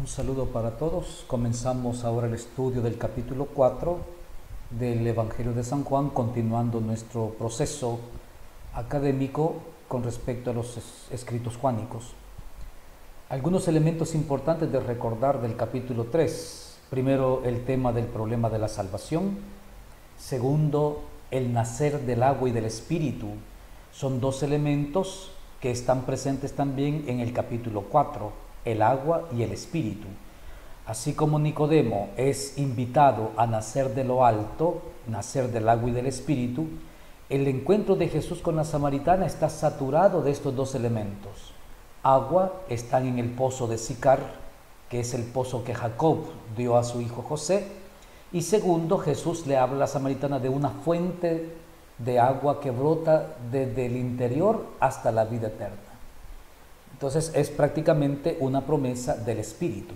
Un saludo para todos. Comenzamos ahora el estudio del capítulo 4 del Evangelio de San Juan, continuando nuestro proceso académico con respecto a los escritos juánicos. Algunos elementos importantes de recordar del capítulo 3. Primero, el tema del problema de la salvación. Segundo, el nacer del agua y del espíritu. Son dos elementos que están presentes también en el capítulo 4, el agua y el espíritu. Así como Nicodemo es invitado a nacer de lo alto, nacer del agua y del espíritu, el encuentro de Jesús con la samaritana está saturado de estos dos elementos. Agua están en el pozo de Sicar, que es el pozo que Jacob dio a su hijo José, y segundo, Jesús le habla a la samaritana de una fuente de agua que brota desde el interior hasta la vida eterna. Entonces es prácticamente una promesa del Espíritu.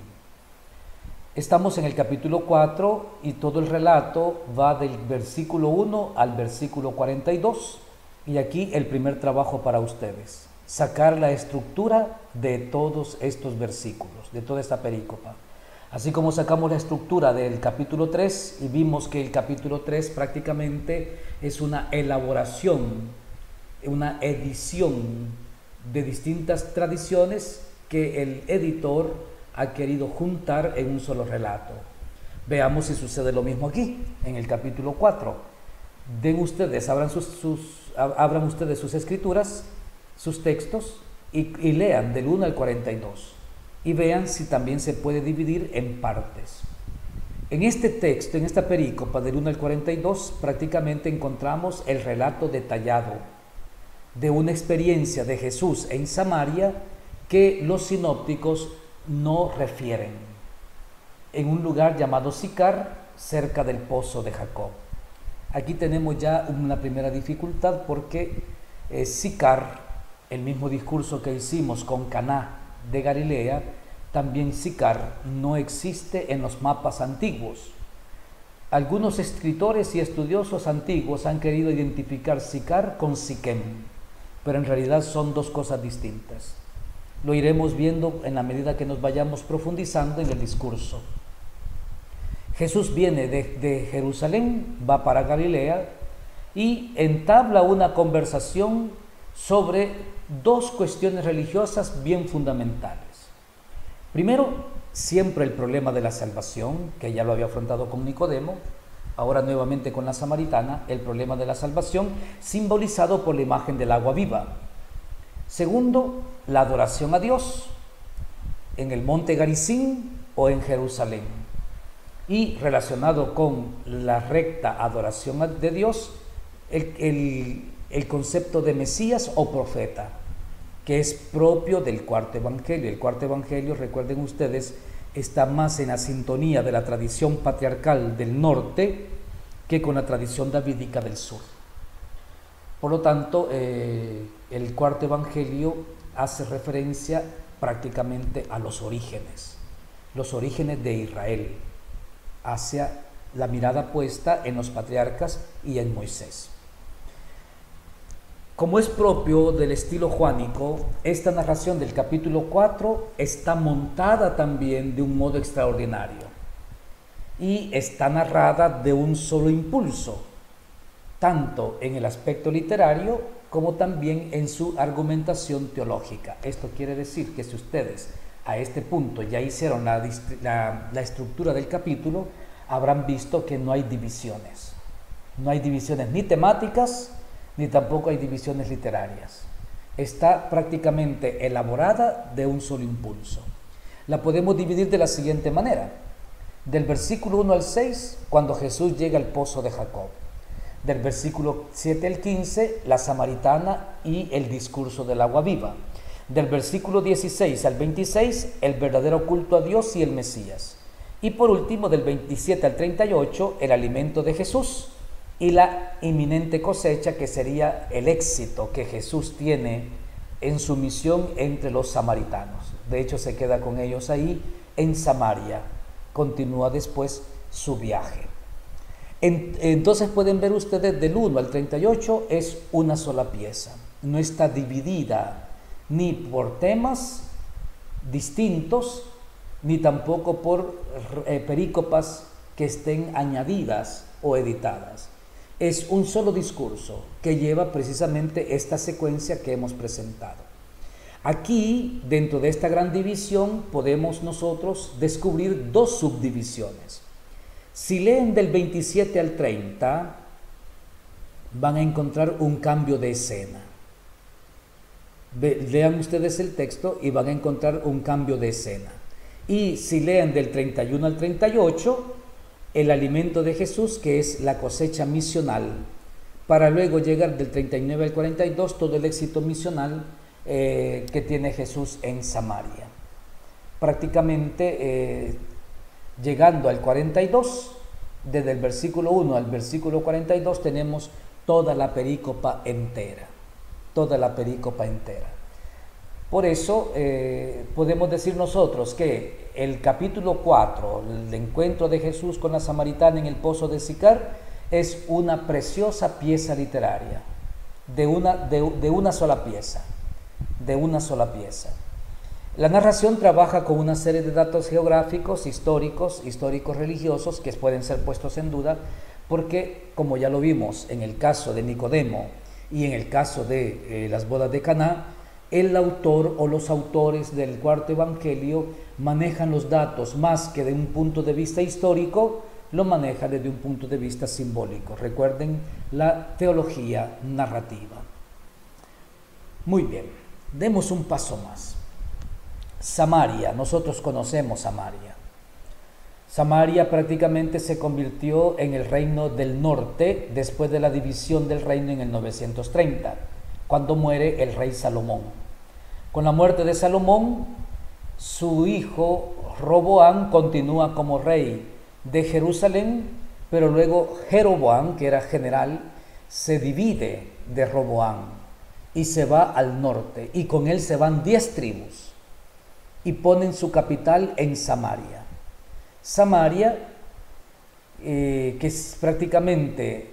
Estamos en el capítulo 4 y todo el relato va del versículo 1 al versículo 42. Y aquí el primer trabajo para ustedes, sacar la estructura de todos estos versículos, de toda esta perícopa. Así como sacamos la estructura del capítulo 3 y vimos que el capítulo 3 prácticamente es una elaboración, una edición de distintas tradiciones que el editor ha querido juntar en un solo relato. Veamos si sucede lo mismo aquí, en el capítulo 4. Abran ustedes sus escrituras, sus textos, y lean del 1 al 42. Y vean si también se puede dividir en partes. En este texto, en esta perícopa del 1 al 42, prácticamente encontramos el relato detallado de una experiencia de Jesús en Samaria que los sinópticos no refieren, en un lugar llamado Sicar, cerca del pozo de Jacob. Aquí tenemos ya una primera dificultad porque Sicar, el mismo discurso que hicimos con Caná de Galilea, también Sicar no existe en los mapas antiguos. Algunos escritores y estudiosos antiguos han querido identificar Sicar con Siquem, pero en realidad son dos cosas distintas. Lo iremos viendo en la medida que nos vayamos profundizando en el discurso. Jesús viene de Jerusalén, va para Galilea y entabla una conversación sobre dos cuestiones religiosas bien fundamentales. Primero, siempre el problema de la salvación, que ya lo había afrontado con Nicodemo, ahora nuevamente con la samaritana, el problema de la salvación, simbolizado por la imagen del agua viva. Segundo, la adoración a Dios, en el monte Garizim o en Jerusalén. Y relacionado con la recta adoración de Dios, el concepto de Mesías o profeta, que es propio del cuarto evangelio. El cuarto evangelio, recuerden ustedes, está más en la sintonía de la tradición patriarcal del norte que con la tradición davídica del sur. Por lo tanto, el cuarto evangelio hace referencia prácticamente a los orígenes de Israel, hacia la mirada puesta en los patriarcas y en Moisés. Como es propio del estilo juánico, esta narración del capítulo 4 está montada también de un modo extraordinario y está narrada de un solo impulso, tanto en el aspecto literario como también en su argumentación teológica. Esto quiere decir que si ustedes a este punto ya hicieron la estructura del capítulo, habrán visto que no hay divisiones. No hay divisiones ni temáticas, ni tampoco hay divisiones literarias. Está prácticamente elaborada de un solo impulso. La podemos dividir de la siguiente manera. Del versículo 1 al 6, cuando Jesús llega al pozo de Jacob. Del versículo 7 al 15, la samaritana y el discurso del agua viva. Del versículo 16 al 26, el verdadero culto a Dios y el Mesías. Y por último, del 27 al 38, el alimento de Jesús y la inminente cosecha, que sería el éxito que Jesús tiene en su misión entre los samaritanos. De hecho, se queda con ellos ahí en Samaria. Continúa después su viaje. Entonces pueden ver ustedes del 1 al 38 es una sola pieza. No está dividida ni por temas distintos, ni tampoco por perícopas que estén añadidas o editadas. Es un solo discurso que lleva precisamente esta secuencia que hemos presentado. Aquí, dentro de esta gran división, podemos nosotros descubrir dos subdivisiones. Si leen del 27 al 30, van a encontrar un cambio de escena. Lean ustedes el texto y van a encontrar un cambio de escena. Y si leen del 31 al 38, el alimento de Jesús, que es la cosecha misional, para luego llegar del 39 al 42, todo el éxito misional que tiene Jesús en Samaria. Prácticamente llegando al 42, desde el versículo 1 al versículo 42, tenemos toda la perícopa entera, toda la perícopa entera. Por eso podemos decir nosotros que el capítulo 4, el encuentro de Jesús con la samaritana en el pozo de Sicar, es una preciosa pieza literaria, de una sola pieza. La narración trabaja con una serie de datos geográficos, históricos religiosos, que pueden ser puestos en duda, porque, como ya lo vimos en el caso de Nicodemo y en el caso de las bodas de Caná, el autor o los autores del cuarto evangelio manejan los datos más que de un punto de vista histórico, lo maneja desde un punto de vista simbólico. Recuerden la teología narrativa. Muy bien, demos un paso más. Samaria, nosotros conocemos Samaria. Samaria prácticamente se convirtió en el reino del norte después de la división del reino en el 930, cuando muere el rey Salomón. Con la muerte de Salomón, su hijo Roboam continúa como rey de Jerusalén, pero luego Jeroboam, que era general, se divide de Roboam y se va al norte, y con él se van 10 tribus y ponen su capital en Samaria. Samaria, que prácticamente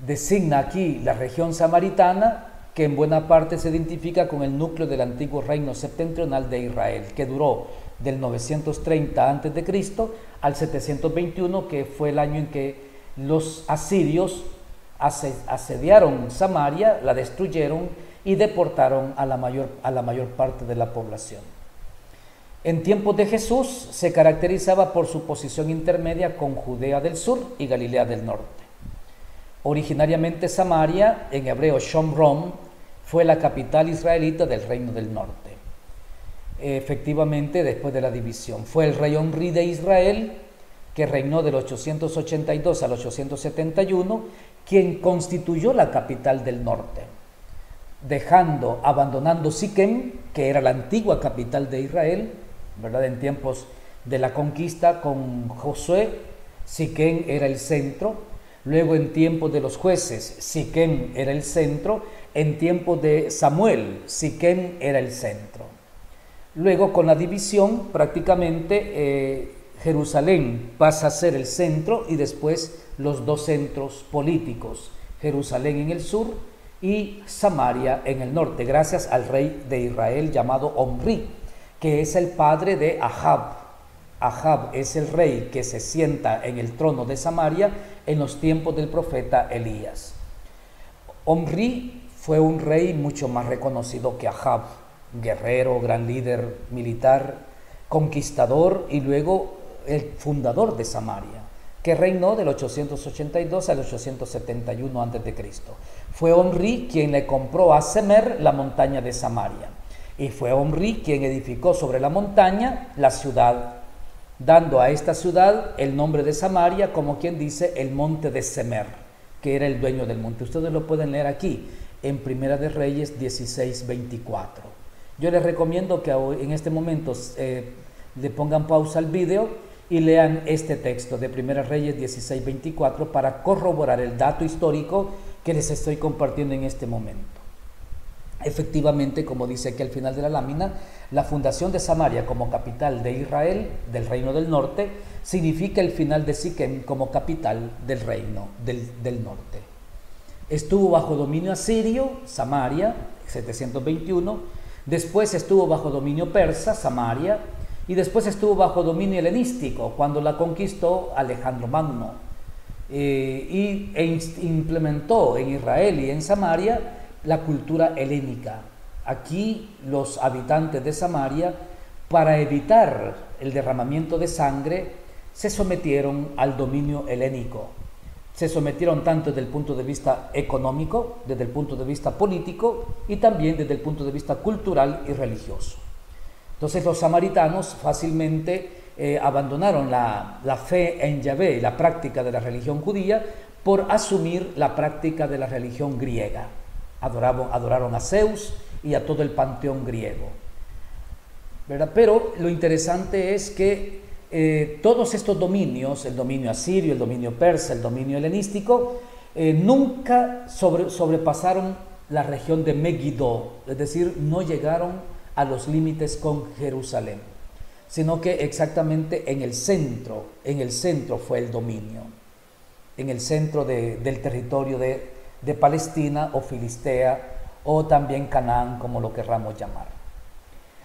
designa aquí la región samaritana, que en buena parte se identifica con el núcleo del antiguo reino septentrional de Israel, que duró del 930 a.C. al 721, que fue el año en que los asirios asediaron Samaria, la destruyeron y deportaron a la mayor parte de la población. En tiempos de Jesús se caracterizaba por su posición intermedia con Judea del sur y Galilea del norte. Originariamente Samaria, en hebreo Shomron, fue la capital israelita del reino del norte. Efectivamente, después de la división, fue el rey Omri de Israel, que reinó del 882 al 871, quien constituyó la capital del norte, abandonando Siquem, que era la antigua capital de Israel, ¿verdad? En tiempos de la conquista con Josué, Siquem era el centro. Luego, en tiempos de los jueces, Siquem era el centro. En tiempos de Samuel, Siquem era el centro. Luego, con la división, prácticamente Jerusalén pasa a ser el centro, y después los dos centros políticos, Jerusalén en el sur y Samaria en el norte, gracias al rey de Israel llamado Omri, que es el padre de Ahab. Ahab es el rey que se sienta en el trono de Samaria en los tiempos del profeta Elías. Omri fue un rey mucho más reconocido que Ahab, guerrero, gran líder militar, conquistador y luego el fundador de Samaria, que reinó del 882 al 871 a.C. Fue Omri quien le compró a Semer la montaña de Samaria, y fue Omri quien edificó sobre la montaña la ciudad, dando a esta ciudad el nombre de Samaria, como quien dice el monte de Semer, que era el dueño del monte. Ustedes lo pueden leer aquí en Primera de Reyes 16:24. Yo les recomiendo que en este momento le pongan pausa al video y lean este texto de Primera Reyes 16:24 para corroborar el dato histórico que les estoy compartiendo en este momento. Efectivamente, como dice aquí al final de la lámina, la fundación de Samaria como capital de Israel, del reino del norte, significa el final de Siquem como capital del reino del norte. Estuvo bajo dominio asirio, Samaria, 721, después estuvo bajo dominio persa, Samaria, y después estuvo bajo dominio helenístico cuando la conquistó Alejandro Magno implementó en Israel y en Samaria la cultura helénica. Aquí los habitantes de Samaria, para evitar el derramamiento de sangre, se sometieron al dominio helénico. Se sometieron tanto desde el punto de vista económico, desde el punto de vista político y también desde el punto de vista cultural y religioso. Entonces los samaritanos fácilmente abandonaron la fe en Yahvé, la práctica de la religión judía, por asumir la práctica de la religión griega. Adoraron a Zeus y a todo el panteón griego, ¿verdad? Pero lo interesante es que todos estos dominios, el dominio asirio, el dominio persa, el dominio helenístico, nunca sobrepasaron la región de Megiddo, es decir, no llegaron a los límites con Jerusalén, sino que exactamente en el centro fue el dominio, en el centro del territorio de Palestina o Filistea o también Canaán, como lo querramos llamar.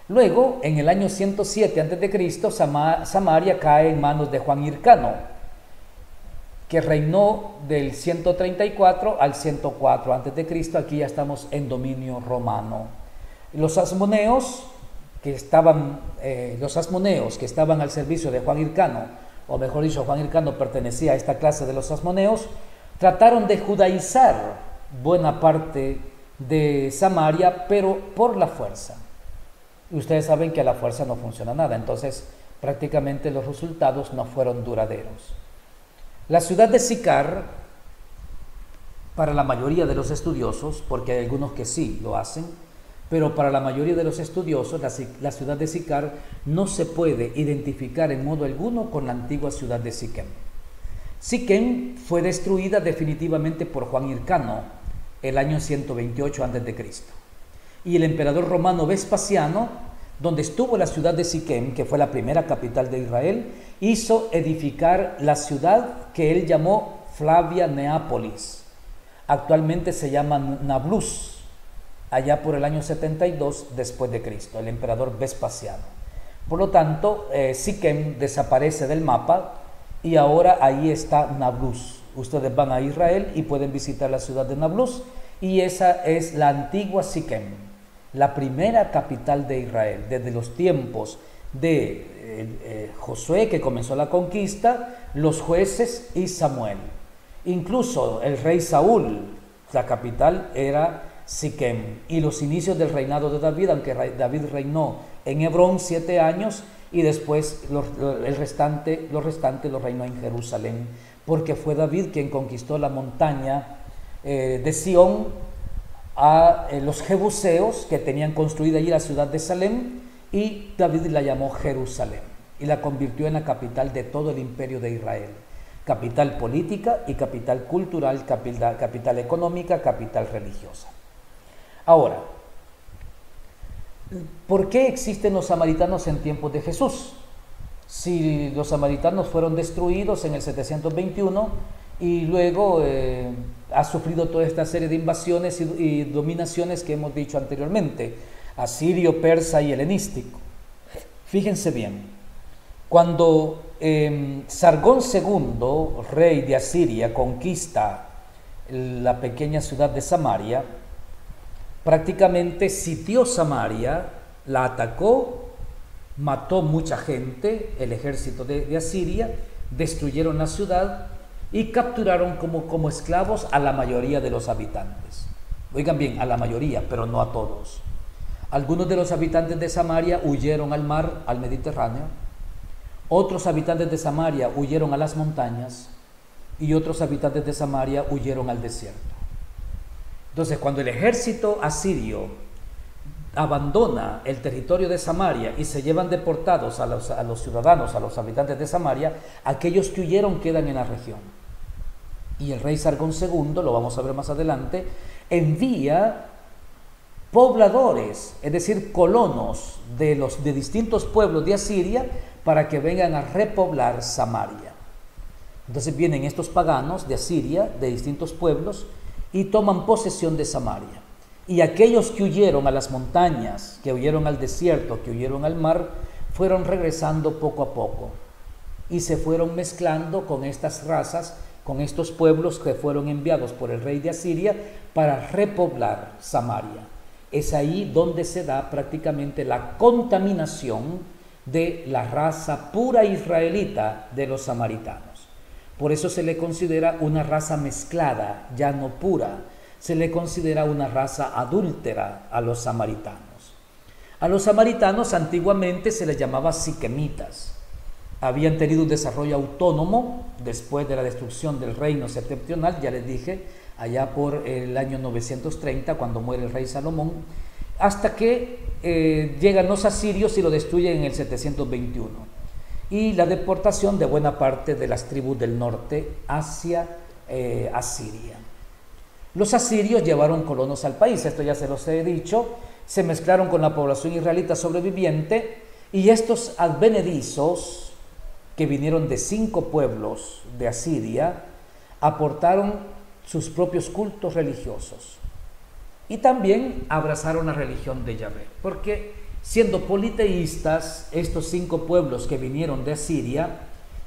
Luego, en el año 107 a.C., Samaria cae en manos de Juan Hircano, que reinó del 134 al 104 a.C., aquí ya estamos en dominio romano. Los asmoneos que estaban al servicio de Juan Hircano, o mejor dicho, Juan Hircano pertenecía a esta clase de los asmoneos, trataron de judaizar buena parte de Samaria, pero por la fuerza. Y ustedes saben que a la fuerza no funciona nada, entonces prácticamente los resultados no fueron duraderos. La ciudad de Sicar, para la mayoría de los estudiosos, porque hay algunos que sí lo hacen, pero para la mayoría de los estudiosos, la ciudad de Sicar no se puede identificar en modo alguno con la antigua ciudad de Siquem. Siquem fue destruida definitivamente por Juan Hircano el año 128 a.C. Y el emperador romano Vespasiano, donde estuvo la ciudad de Siquem, que fue la primera capital de Israel, hizo edificar la ciudad que él llamó Flavia Neápolis. Actualmente se llama Nablus, allá por el año 72 después de Cristo, el emperador Vespasiano. Por lo tanto, Siquem desaparece del mapa y ahora ahí está Nablus. Ustedes van a Israel y pueden visitar la ciudad de Nablus, y esa es la antigua Siquem, la primera capital de Israel, desde los tiempos de Josué, que comenzó la conquista, los jueces y Samuel. Incluso el rey Saúl, la capital era Siquem, y los inicios del reinado de David, aunque David reinó en Hebrón 7 años, y después lo restante lo reinó en Jerusalén, porque fue David quien conquistó la montaña de Sión a los jebuseos, que tenían construida allí la ciudad de Salem, y David la llamó Jerusalén y la convirtió en la capital de todo el imperio de Israel, capital política y capital cultural, capital económica, capital religiosa. Ahora, ¿por qué existen los samaritanos en tiempos de Jesús? Si los samaritanos fueron destruidos en el 721 y luego ha sufrido toda esta serie de invasiones y dominaciones que hemos dicho anteriormente, asirio, persa y helenístico. Fíjense bien, cuando Sargón II, rey de Asiria, conquista la pequeña ciudad de Samaria, prácticamente sitió Samaria, la atacó, mató mucha gente, el ejército de Asiria, destruyeron la ciudad y capturaron como esclavos a la mayoría de los habitantes. Oigan bien, a la mayoría, pero no a todos. Algunos de los habitantes de Samaria huyeron al mar, al Mediterráneo. Otros habitantes de Samaria huyeron a las montañas y otros habitantes de Samaria huyeron al desierto. Entonces, cuando el ejército asirio abandona el territorio de Samaria y se llevan deportados a los ciudadanos, a los habitantes de Samaria, aquellos que huyeron quedan en la región. Y el rey Sargón II, lo vamos a ver más adelante, envía pobladores, es decir, colonos de distintos pueblos de Asiria para que vengan a repoblar Samaria. Entonces vienen estos paganos de Asiria, de distintos pueblos, y toman posesión de Samaria. Y aquellos que huyeron a las montañas, que huyeron al desierto, que huyeron al mar, fueron regresando poco a poco y se fueron mezclando con estas razas, con estos pueblos que fueron enviados por el rey de Asiria para repoblar Samaria. Es ahí donde se da prácticamente la contaminación de la raza pura israelita de los samaritanos. Por eso se le considera una raza mezclada, ya no pura. Se le considera una raza adúltera a los samaritanos. A los samaritanos antiguamente se les llamaba siquemitas. Habían tenido un desarrollo autónomo después de la destrucción del reino septentrional, ya les dije, allá por el año 930, cuando muere el rey Salomón, hasta que llegan los asirios y lo destruyen en el 721. Y la deportación de buena parte de las tribus del norte hacia Asiria. Los asirios llevaron colonos al país, esto ya se los he dicho, se mezclaron con la población israelita sobreviviente y estos advenedizos, que vinieron de 5 pueblos de Asiria, aportaron sus propios cultos religiosos y también abrazaron la religión de Yahvé, porque siendo politeístas, estos 5 pueblos que vinieron de Asiria,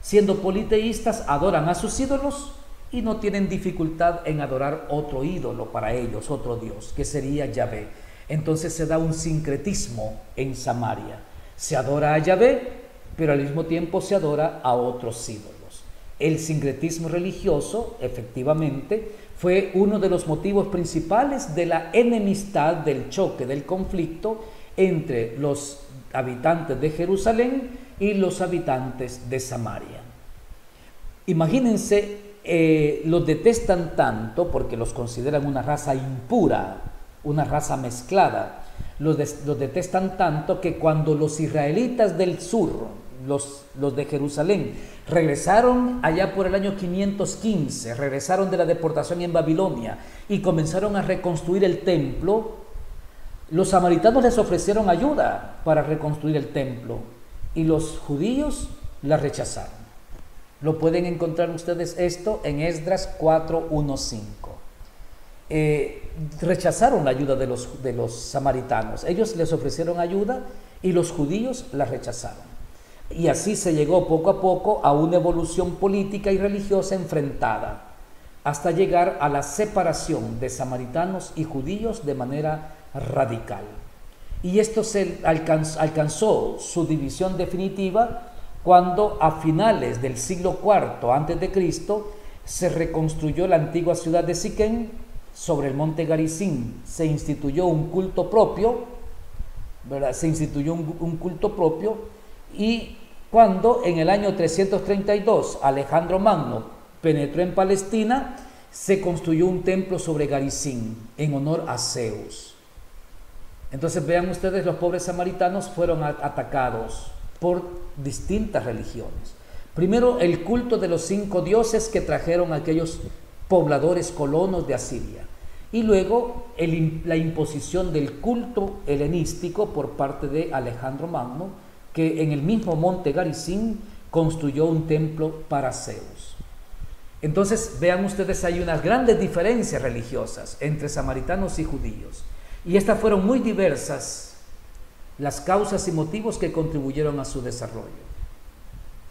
siendo politeístas, adoran a sus ídolos y no tienen dificultad en adorar otro ídolo para ellos, otro Dios, que sería Yahvé. Entonces se da un sincretismo en Samaria. Se adora a Yahvé, pero al mismo tiempo se adora a otros ídolos. El sincretismo religioso, efectivamente, fue uno de los motivos principales de la enemistad, del choque, del conflicto entre los habitantes de Jerusalén y los habitantes de Samaria. Imagínense, los detestan tanto porque los consideran una raza impura, una raza mezclada. Los detestan tanto que cuando los israelitas del sur, los de Jerusalén, regresaron allá por el año 515, regresaron de la deportación en Babilonia y comenzaron a reconstruir el templo, los samaritanos les ofrecieron ayuda para reconstruir el templo y los judíos la rechazaron. Lo pueden encontrar ustedes esto en Esdras 4:1-5. Rechazaron la ayuda de los samaritanos. Ellos les ofrecieron ayuda y los judíos la rechazaron. Y así se llegó poco a poco a una evolución política y religiosa enfrentada, hasta llegar a la separación de samaritanos y judíos de manera radical. Y esto se alcanzó su división definitiva cuando a finales del siglo IV a.C. se reconstruyó la antigua ciudad de Siquén. Sobre el monte Garizim se instituyó un culto propio, ¿verdad? Se instituyó un culto propio, y cuando en el año 332 Alejandro Magno penetró en Palestina, se construyó un templo sobre Garizim en honor a Zeus. Entonces vean ustedes, los pobres samaritanos fueron atacados por distintas religiones. Primero, el culto de los 5 dioses que trajeron aquellos pobladores colonos de Asiria, y luego la imposición del culto helenístico por parte de Alejandro Magno, que en el mismo monte Garizim construyó un templo para Zeus. Entonces vean ustedes, hay unas grandes diferencias religiosas entre samaritanos y judíos, y estas fueron muy diversas las causas y motivos que contribuyeron a su desarrollo.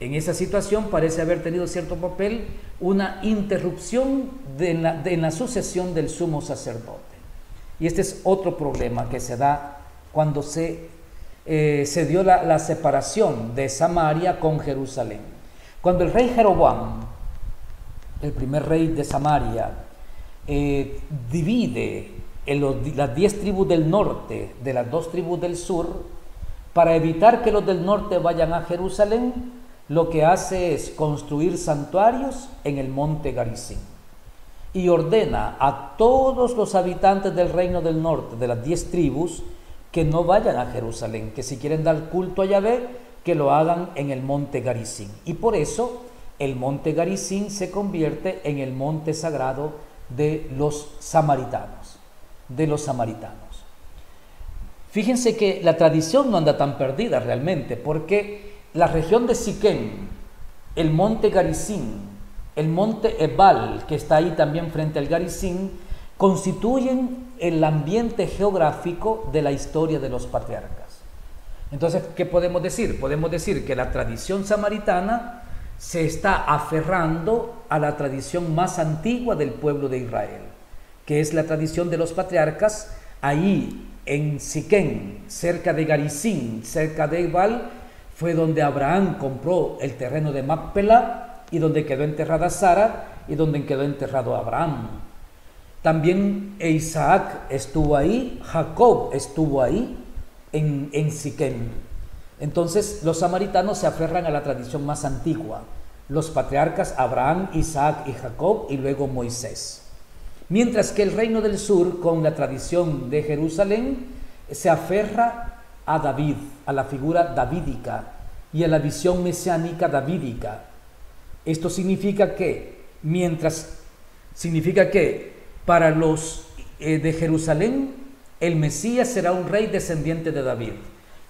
En esa situación parece haber tenido cierto papel una interrupción en la sucesión del sumo sacerdote. Y este es otro problema que se da cuando se dio la separación de Samaria con Jerusalén. Cuando el rey Jeroboam, el primer rey de Samaria, divide las 10 tribus del norte de las 2 tribus del sur, para evitar que los del norte vayan a Jerusalén, lo que hace es construir santuarios en el monte Garizim y ordena a todos los habitantes del reino del norte, de las 10 tribus, que no vayan a Jerusalén, que si quieren dar culto a Yahvé, que lo hagan en el monte Garizim. Y por eso el monte Garizim se convierte en el monte sagrado de los samaritanos, Fíjense que la tradición no anda tan perdida realmente, porque la región de Siquén, el monte Garizim, el monte Ebal, que está ahí también frente al Garizim, constituyen el ambiente geográfico de la historia de los patriarcas. Entonces, ¿qué podemos decir? Podemos decir que la tradición samaritana se está aferrando a la tradición más antigua del pueblo de Israel, que es la tradición de los patriarcas. Ahí en Siquén, cerca de Garizim, cerca de Ebal, fue donde Abraham compró el terreno de Macpela y donde quedó enterrada Sara y donde quedó enterrado Abraham. También Isaac estuvo ahí, Jacob estuvo ahí en Siquén. Entonces los samaritanos se aferran a la tradición más antigua, los patriarcas Abraham, Isaac y Jacob y luego Moisés. Mientras que el reino del sur, con la tradición de Jerusalén, se aferra a David, a la figura davídica y a la visión mesiánica davídica. Esto significa que para los de Jerusalén, el Mesías será un rey descendiente de David,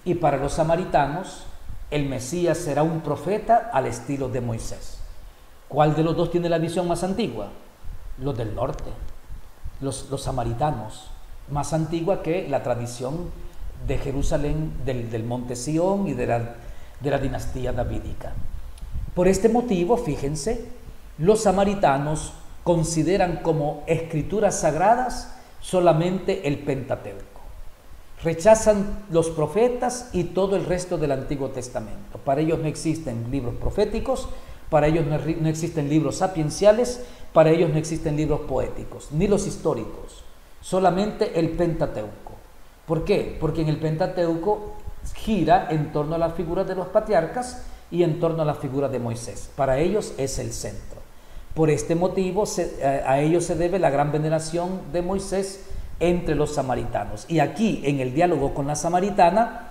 y para los samaritanos, el Mesías será un profeta al estilo de Moisés. ¿Cuál de los dos tiene la visión más antigua? Los del norte, los samaritanos, más antigua que la tradición de Jerusalén, del monte Sión y de la dinastía davídica. Por este motivo, fíjense, los samaritanos consideran como escrituras sagradas solamente el Pentateuco. Rechazan los profetas y todo el resto del Antiguo Testamento. Para ellos no existen libros proféticos, para ellos no existen libros sapienciales, para ellos no existen libros poéticos, ni los históricos, solamente el Pentateuco. ¿Por qué? Porque en el Pentateuco gira en torno a la figura de los patriarcas y en torno a la figura de Moisés. Para ellos es el centro. Por este motivo a ellos se debe la gran veneración de Moisés entre los samaritanos. Y aquí, en el diálogo con la samaritana,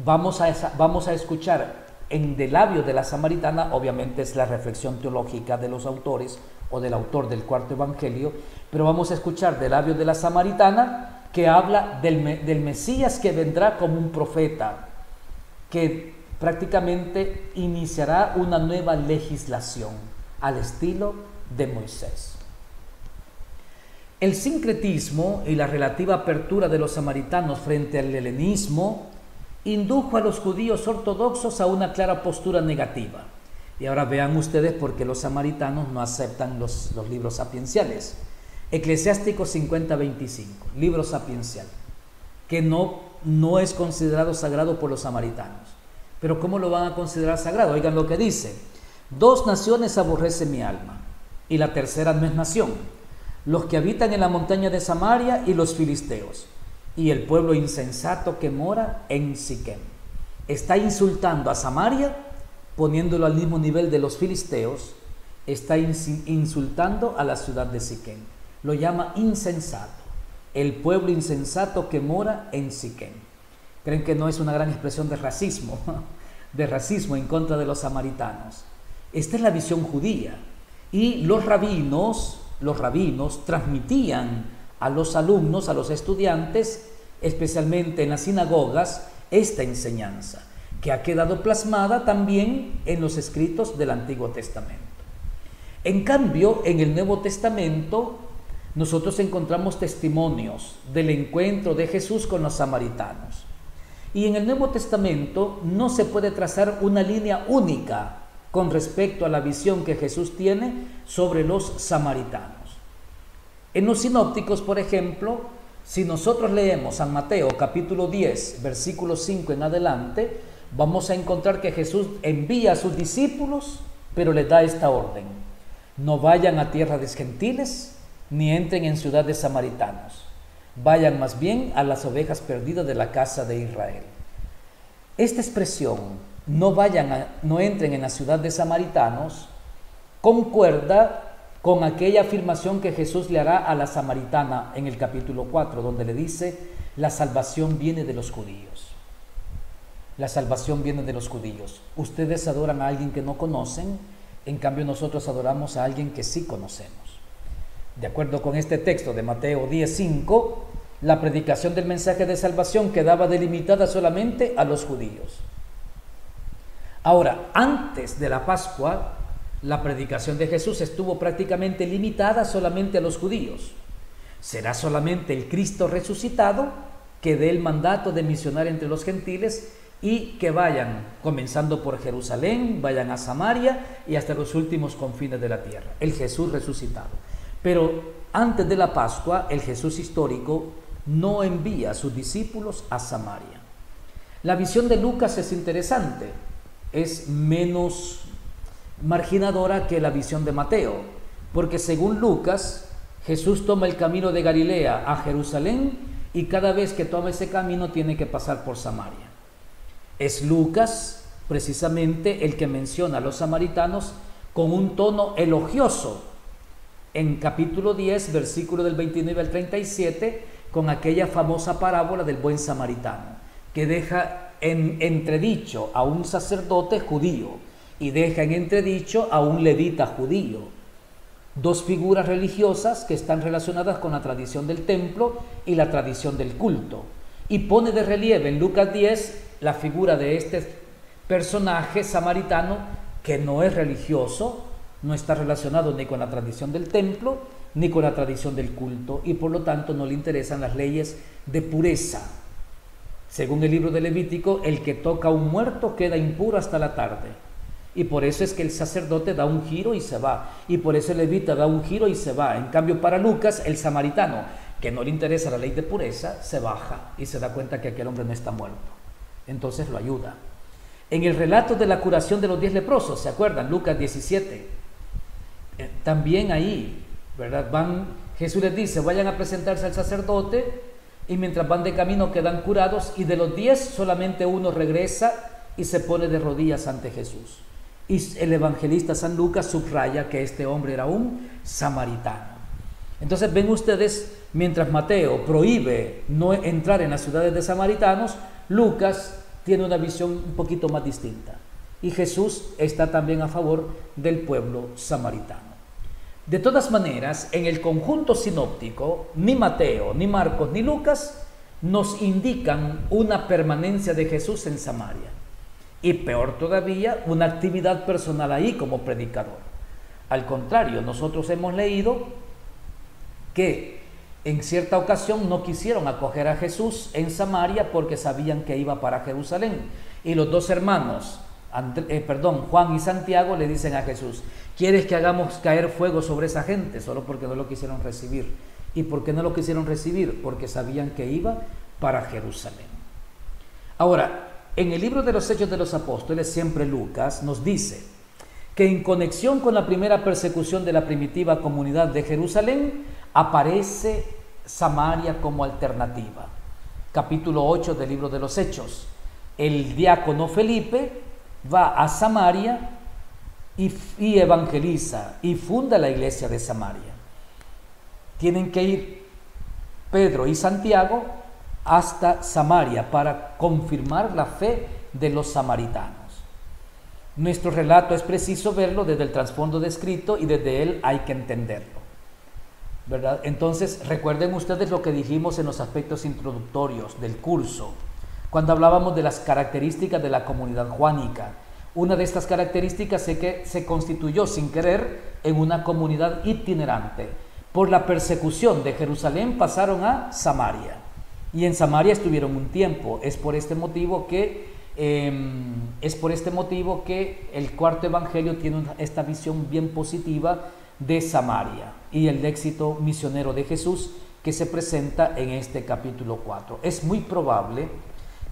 vamos a escuchar de labios de la samaritana, obviamente es la reflexión teológica de los autores o del autor del cuarto evangelio, pero vamos a escuchar de labios de la samaritana que habla del Mesías que vendrá como un profeta, que prácticamente iniciará una nueva legislación al estilo de Moisés. El sincretismo y la relativa apertura de los samaritanos frente al helenismo indujo a los judíos ortodoxos a una clara postura negativa. Y ahora vean ustedes por qué los samaritanos no aceptan los libros sapienciales. Eclesiástico 50:25, libro sapiencial, que no es considerado sagrado por los samaritanos. Pero ¿cómo lo van a considerar sagrado? Oigan lo que dice: 2 naciones aborrece mi alma, y la tercera no es nación, los que habitan en la montaña de Samaria y los filisteos, y el pueblo insensato que mora en Siquem. Está insultando a Samaria, poniéndolo al mismo nivel de los filisteos. Está insultando a la ciudad de Siquem. Lo llama insensato, el pueblo insensato que mora en Siquem. ¿Creen que no es una gran expresión de racismo en contra de los samaritanos? Esta es la visión judía, y los rabinos transmitían a los alumnos, a los estudiantes, especialmente en las sinagogas, esta enseñanza, que ha quedado plasmada también en los escritos del Antiguo Testamento. En cambio, en el Nuevo Testamento, nosotros encontramos testimonios del encuentro de Jesús con los samaritanos. Y en el Nuevo Testamento no se puede trazar una línea única con respecto a la visión que Jesús tiene sobre los samaritanos. En los sinópticos, por ejemplo, si nosotros leemos San Mateo capítulo 10, versículo 5 en adelante, vamos a encontrar que Jesús envía a sus discípulos, pero les da esta orden: no vayan a tierra de gentiles, ni entren en ciudad de samaritanos, vayan más bien a las ovejas perdidas de la casa de Israel. Esta expresión, no entren en la ciudad de samaritanos, concuerda con aquella afirmación que Jesús le hará a la samaritana en el capítulo 4, donde le dice: la salvación viene de los judíos. La salvación viene de los judíos. Ustedes adoran a alguien que no conocen, en cambio nosotros adoramos a alguien que sí conocemos. De acuerdo con este texto de Mateo 10:5, la predicación del mensaje de salvación quedaba delimitada solamente a los judíos. Ahora, antes de la Pascua, la predicación de Jesús estuvo prácticamente limitada solamente a los judíos. Será solamente el Cristo resucitado que dé el mandato de misionar entre los gentiles y que vayan, comenzando por Jerusalén, vayan a Samaria y hasta los últimos confines de la tierra. El Jesús resucitado. Pero antes de la Pascua, el Jesús histórico no envía a sus discípulos a Samaria. La visión de Lucas es interesante, es menos marginadora que la visión de Mateo, porque según Lucas, Jesús toma el camino de Galilea a Jerusalén y cada vez que toma ese camino tiene que pasar por Samaria. Es Lucas precisamente el que menciona a los samaritanos con un tono elogioso en capítulo 10, versículo del 29 al 37, con aquella famosa parábola del buen samaritano, que deja en entredicho a un sacerdote judío y deja en entredicho a un levita judío, dos figuras religiosas que están relacionadas con la tradición del templo y la tradición del culto, y pone de relieve en Lucas 10 la figura de este personaje samaritano que no es religioso, no está relacionado ni con la tradición del templo ni con la tradición del culto, y por lo tanto no le interesan las leyes de pureza. Según el libro de Levítico, el que toca a un muerto queda impuro hasta la tarde, y por eso es que el sacerdote da un giro y se va, y por eso el levita da un giro y se va. En cambio, para Lucas, el samaritano, que no le interesa la ley de pureza, se baja y se da cuenta que aquel hombre no está muerto, entonces lo ayuda. En el relato de la curación de los 10 leprosos, ¿se acuerdan? Lucas 17, también ahí, ¿verdad? Jesús les dice, vayan a presentarse al sacerdote, y mientras van de camino quedan curados, y de los 10 solamente uno regresa y se pone de rodillas ante Jesús. Y el evangelista San Lucas subraya que este hombre era un samaritano. Entonces ven ustedes, mientras Mateo prohíbe no entrar en las ciudades de samaritanos, Lucas tiene una visión un poquito más distinta. Y Jesús está también a favor del pueblo samaritano. De todas maneras, en el conjunto sinóptico, ni Mateo, ni Marcos, ni Lucas nos indican una permanencia de Jesús en Samaria. Y peor todavía, una actividad personal ahí como predicador. Al contrario, nosotros hemos leído que en cierta ocasión no quisieron acoger a Jesús en Samaria porque sabían que iba para Jerusalén. Y los dos hermanos, Juan y Santiago, le dicen a Jesús, ¿quieres que hagamos caer fuego sobre esa gente? Solo porque no lo quisieron recibir. ¿Y por qué no lo quisieron recibir? Porque sabían que iba para Jerusalén. Ahora, en el libro de los Hechos de los Apóstoles, siempre Lucas nos dice que en conexión con la primera persecución de la primitiva comunidad de Jerusalén, aparece Samaria como alternativa. Capítulo 8 del libro de los Hechos. El diácono Felipe va a Samaria y evangeliza y funda la iglesia de Samaria. Tienen que ir Pedro y Santiago hasta Samaria para confirmar la fe de los samaritanos. Nuestro relato es preciso verlo desde el trasfondo descrito y desde él hay que entenderlo, ¿verdad? Entonces, recuerden ustedes lo que dijimos en los aspectos introductorios del curso, cuando hablábamos de las características de la comunidad juánica. Una de estas características es que se constituyó sin querer en una comunidad itinerante. Por la persecución de Jerusalén pasaron a Samaria. Y en Samaria estuvieron un tiempo. Es por este motivo que el cuarto evangelio tiene esta visión bien positiva de Samaria y el éxito misionero de Jesús que se presenta en este capítulo 4. Es muy probable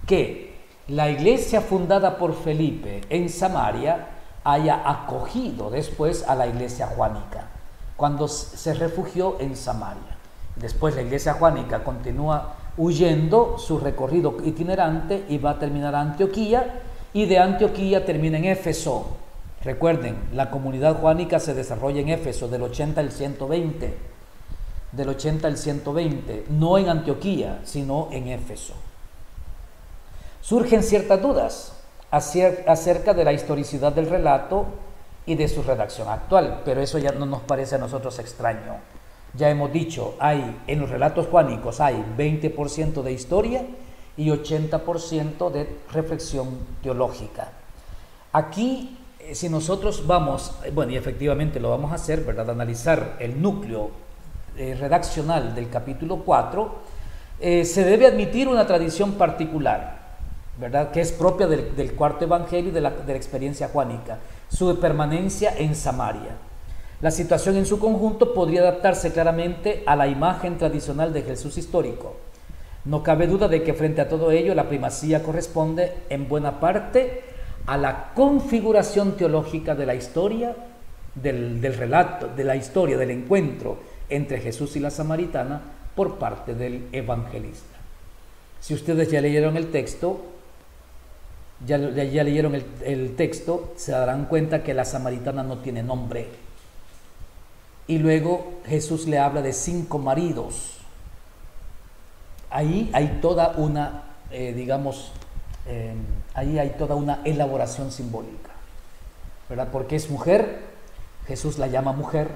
que la iglesia fundada por Felipe en Samaria haya acogido después a la iglesia juánica cuando se refugió en Samaria. Después la iglesia juánica continúa huyendo su recorrido itinerante y va a terminar a Antioquía, y de Antioquía termina en Éfeso. Recuerden, la comunidad juánica se desarrolla en Éfeso del 80 al 120, no en Antioquía, sino en Éfeso. Surgen ciertas dudas acerca de la historicidad del relato y de su redacción actual, pero eso ya no nos parece a nosotros extraño. Ya hemos dicho, en los relatos juánicos hay 20% de historia y 80% de reflexión teológica. Aquí, si nosotros vamos, y efectivamente lo vamos a hacer, ¿verdad?, analizar el núcleo redaccional del capítulo 4, se debe admitir una tradición particular ¿verdad?, que es propia del cuarto evangelio y de la experiencia juánica, su permanencia en Samaria. La situación en su conjunto podría adaptarse claramente a la imagen tradicional de Jesús histórico. No cabe duda de que frente a todo ello la primacía corresponde en buena parte a la configuración teológica de la historia, del relato, de la historia, del encuentro entre Jesús y la samaritana por parte del evangelista. Si ustedes ya leyeron el texto, el texto, se darán cuenta que la samaritana no tiene nombre. Y luego Jesús le habla de 5 maridos. Ahí hay toda una, ahí hay toda una elaboración simbólica, ¿verdad? Porque es mujer, Jesús la llama mujer,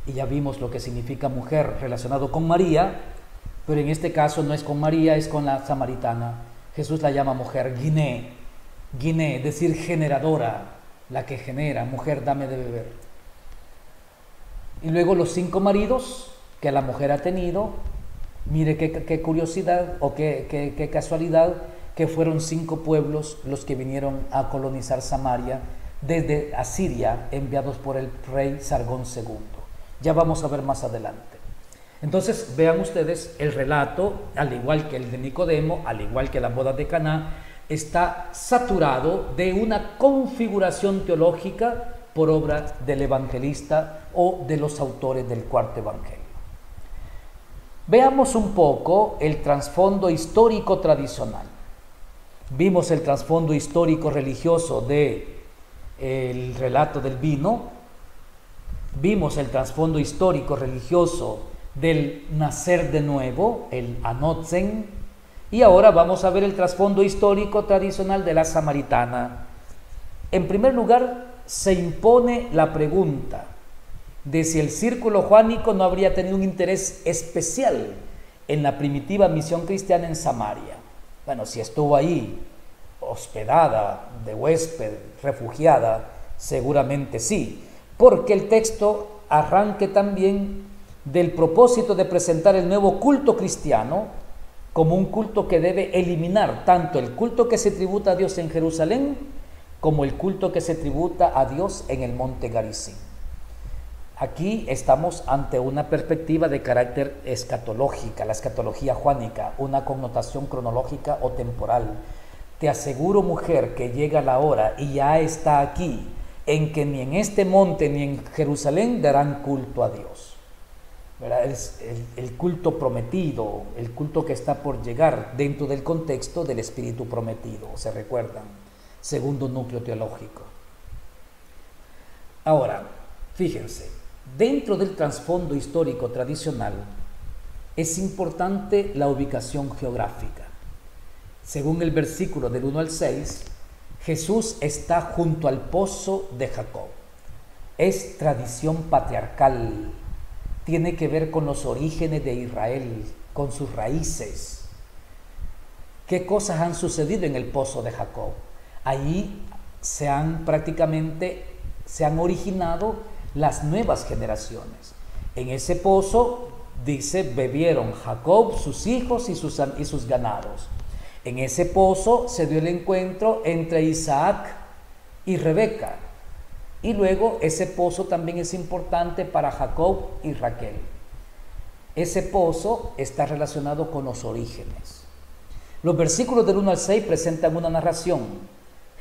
y ya vimos lo que significa mujer relacionado con María, pero en este caso no es con María, es con la samaritana. Jesús la llama mujer, guiné, es decir, generadora, la que genera, mujer, dame de beber. Y luego los 5 maridos que la mujer ha tenido, mire qué curiosidad o qué casualidad, que fueron 5 pueblos los que vinieron a colonizar Samaria desde Asiria, enviados por el rey Sargón II. Ya vamos a ver más adelante. Entonces vean ustedes, el relato, al igual que el de Nicodemo, al igual que la boda de Caná, está saturado de una configuración teológica por obra del evangelista o de los autores del cuarto evangelio. Veamos un poco el trasfondo histórico tradicional. Vimos el trasfondo histórico religioso del relato del vino, vimos el trasfondo histórico religioso del nacer de nuevo, el anotzen, y ahora vamos a ver el trasfondo histórico tradicional de la samaritana. En primer lugar, se impone la pregunta de si el círculo juánico no habría tenido un interés especial en la primitiva misión cristiana en Samaria. Bueno, si estuvo ahí hospedada, de huésped, refugiada, seguramente sí, porque el texto arranque también del propósito de presentar el nuevo culto cristiano como un culto que debe eliminar tanto el culto que se tributa a Dios en Jerusalén como el culto que se tributa a Dios en el monte Garizim. Aquí estamos ante una perspectiva de carácter escatológica, la escatología juánica, una connotación cronológica o temporal. Te aseguro, mujer, que llega la hora y ya está aquí, en que ni en este monte ni en Jerusalén darán culto a Dios. ¿Verdad? Es el culto prometido, el culto que está por llegar dentro del contexto del Espíritu prometido, ¿se recuerdan? Segundo núcleo teológico. Ahora, fíjense, dentro del trasfondo histórico tradicional es importante la ubicación geográfica. Según el versículo del 1 al 6, Jesús está junto al pozo de Jacob. Es tradición patriarcal, tiene que ver con los orígenes de Israel, con sus raíces. ¿Qué cosas han sucedido en el pozo de Jacob? Ahí se han originado las nuevas generaciones. En ese pozo, dice, bebieron Jacob, sus hijos y sus ganados. En ese pozo se dio el encuentro entre Isaac y Rebeca. Y luego ese pozo también es importante para Jacob y Raquel. Ese pozo está relacionado con los orígenes. Los versículos del 1 al 6 presentan una narración.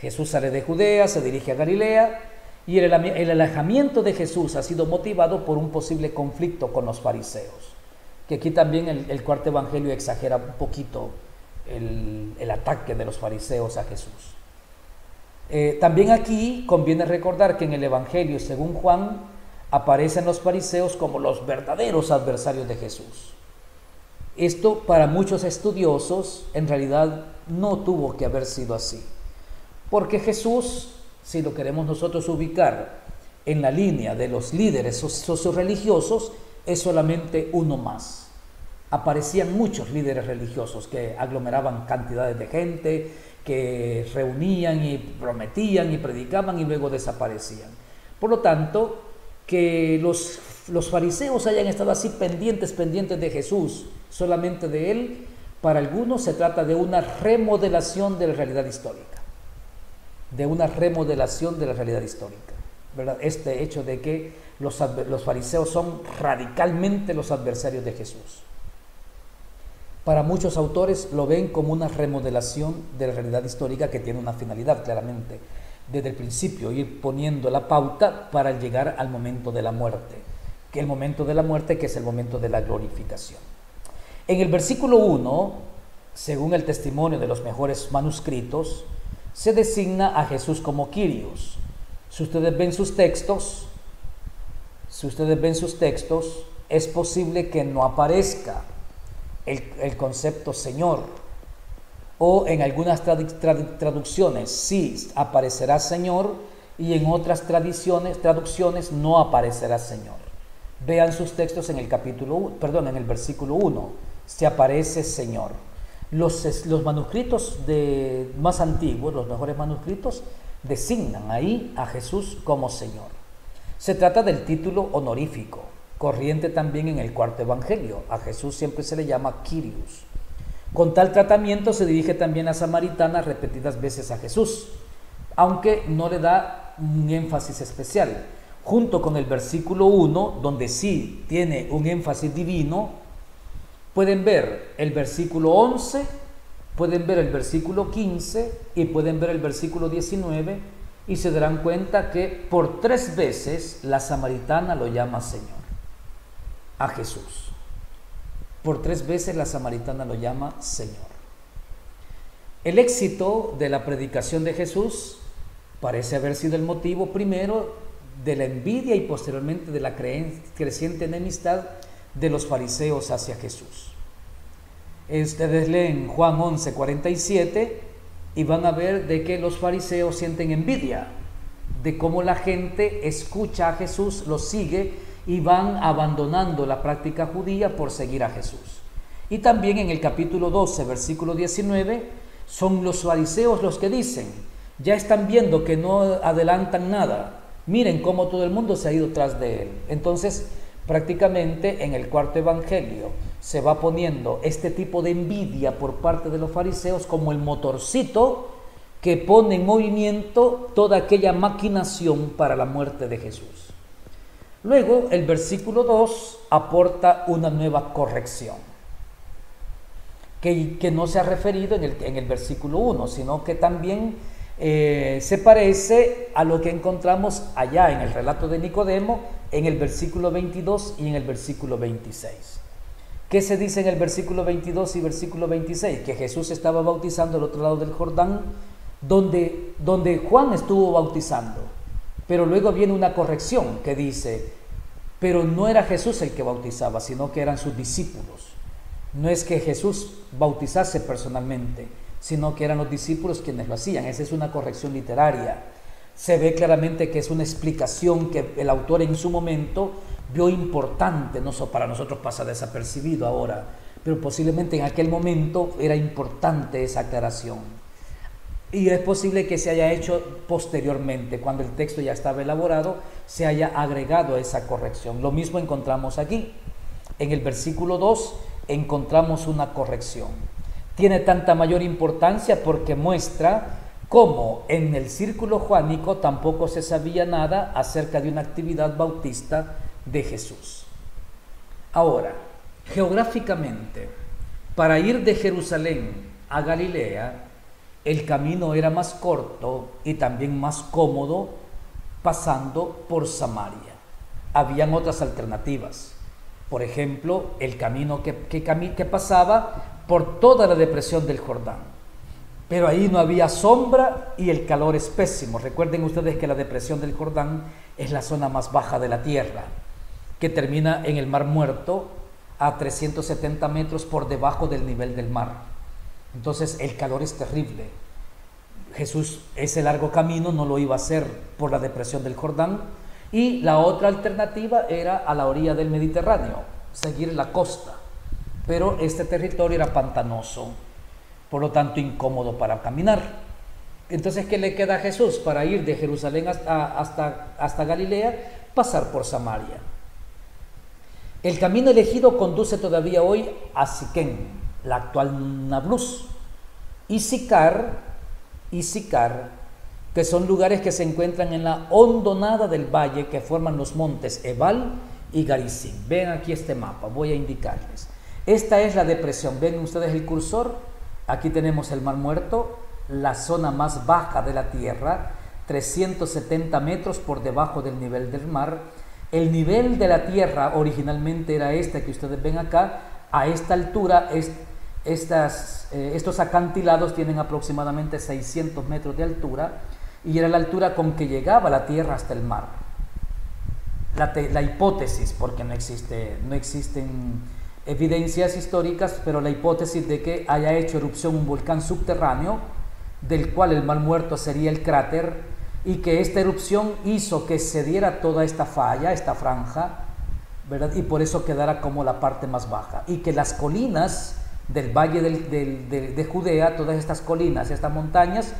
Jesús sale de Judea, se dirige a Galilea, y el alejamiento de Jesús ha sido motivado por un posible conflicto con los fariseos, que aquí también el cuarto evangelio exagera un poquito el ataque de los fariseos a Jesús. También aquí conviene recordar que en el evangelio, según Juan, aparecen los fariseos como los verdaderos adversarios de Jesús. Esto para muchos estudiosos en realidad no tuvo que haber sido así, porque Jesús, si lo queremos nosotros ubicar en la línea de los líderes socioreligiosos, es solamente uno más. Aparecían muchos líderes religiosos que aglomeraban cantidades de gente, que reunían y prometían y predicaban y luego desaparecían. Por lo tanto, que los fariseos hayan estado así pendientes de Jesús, solamente de él, Para algunos se trata de una remodelación de la realidad histórica, ¿verdad? Este hecho de que los fariseos son radicalmente los adversarios de Jesús. Para muchos autores lo ven como una remodelación de la realidad histórica que tiene una finalidad, claramente, desde el principio, ir poniendo la pauta para llegar al momento de la muerte, que es el momento de la glorificación. En el versículo 1, según el testimonio de los mejores manuscritos, se designa a Jesús como Kyrios. Si ustedes ven sus textos, es posible que no aparezca el concepto Señor, o en algunas traducciones sí aparecerá Señor, y en otras traducciones no aparecerá Señor. Vean sus textos en el versículo 1, se aparece Señor. Los manuscritos más antiguos, los mejores manuscritos, designan ahí a Jesús como Señor. Se trata del título honorífico, corriente también en el cuarto evangelio. A Jesús siempre se le llama Kyrios. Con tal tratamiento se dirige también la samaritana repetidas veces a Jesús, aunque no le da un énfasis especial. Junto con el versículo 1, donde sí tiene un énfasis divino, pueden ver el versículo 11, pueden ver el versículo 15 y pueden ver el versículo 19, y se darán cuenta que por 3 veces la samaritana lo llama Señor, a Jesús. Por 3 veces la samaritana lo llama Señor. El éxito de la predicación de Jesús parece haber sido el motivo primero de la envidia y posteriormente de la creciente enemistad de los fariseos hacia Jesús. Ustedes leen Juan 11:47 y van a ver de que los fariseos sienten envidia de cómo la gente escucha a Jesús, lo sigue y van abandonando la práctica judía por seguir a Jesús. Y también en el capítulo 12, versículo 19, son los fariseos los que dicen: ya están viendo que no adelantan nada, miren cómo todo el mundo se ha ido tras de él. Entonces, prácticamente en el cuarto evangelio se va poniendo este tipo de envidia por parte de los fariseos como el motorcito que pone en movimiento toda aquella maquinación para la muerte de Jesús. Luego, el versículo 2 aporta una nueva corrección, que no se ha referido en el versículo 1, sino que también se parece a lo que encontramos allá en el relato de Nicodemo, en el versículo 22 y en el versículo 26. ¿Qué se dice en el versículo 22 y versículo 26? Que Jesús estaba bautizando al otro lado del Jordán, donde Juan estuvo bautizando. Pero luego viene una corrección que dice: pero no era Jesús el que bautizaba, sino que eran sus discípulos. No es que Jesús bautizase personalmente, sino que eran los discípulos quienes lo hacían. Esa es una corrección literaria. Se ve claramente que es una explicación que el autor en su momento vio importante. No para nosotros pasa desapercibido ahora, pero posiblemente en aquel momento era importante esa aclaración. Y es posible que se haya hecho posteriormente, cuando el texto ya estaba elaborado, se haya agregado esa corrección. Lo mismo encontramos aquí. En el versículo 2 encontramos una corrección. Tiene tanta mayor importancia porque muestra cómo en el círculo juánico tampoco se sabía nada acerca de una actividad bautista de Jesús. Ahora, geográficamente, para ir de Jerusalén a Galilea, el camino era más corto y también más cómodo pasando por Samaria. Habían otras alternativas. Por ejemplo, el camino que pasaba por toda la depresión del Jordán. Pero ahí no había sombra y el calor es pésimo. Recuerden ustedes que la depresión del Jordán es la zona más baja de la tierra, que termina en el Mar Muerto a 370 metros por debajo del nivel del mar. Entonces el calor es terrible. Jesús ese largo camino no lo iba a hacer por la depresión del Jordán, y la otra alternativa era a la orilla del Mediterráneo, seguir la costa, pero este territorio era pantanoso, por lo tanto incómodo para caminar. Entonces, ¿qué le queda a Jesús? Para ir de Jerusalén hasta Galilea, pasar por Samaria. El camino elegido conduce todavía hoy a Siquén, la actual Nablus, y Sicar, que son lugares que se encuentran en la hondonada del valle que forman los montes Ebal y Garizim. Ven aquí este mapa, voy a indicarles. Esta es la depresión, ven ustedes el cursor, aquí tenemos el Mar Muerto, la zona más baja de la tierra, 370 metros por debajo del nivel del mar. El nivel de la tierra originalmente era este que ustedes ven acá. A esta altura, estos acantilados tienen aproximadamente 600 metros de altura y era la altura con que llegaba la tierra hasta el mar. La hipótesis, porque no existen evidencias históricas, pero la hipótesis de que haya hecho erupción un volcán subterráneo, del cual el Mar Muerto sería el cráter, y que esta erupción hizo que se diera toda esta falla, esta franja, ¿verdad? Y por eso quedara como la parte más baja, y que las colinas del valle de Judea, todas estas colinas, estas montañas,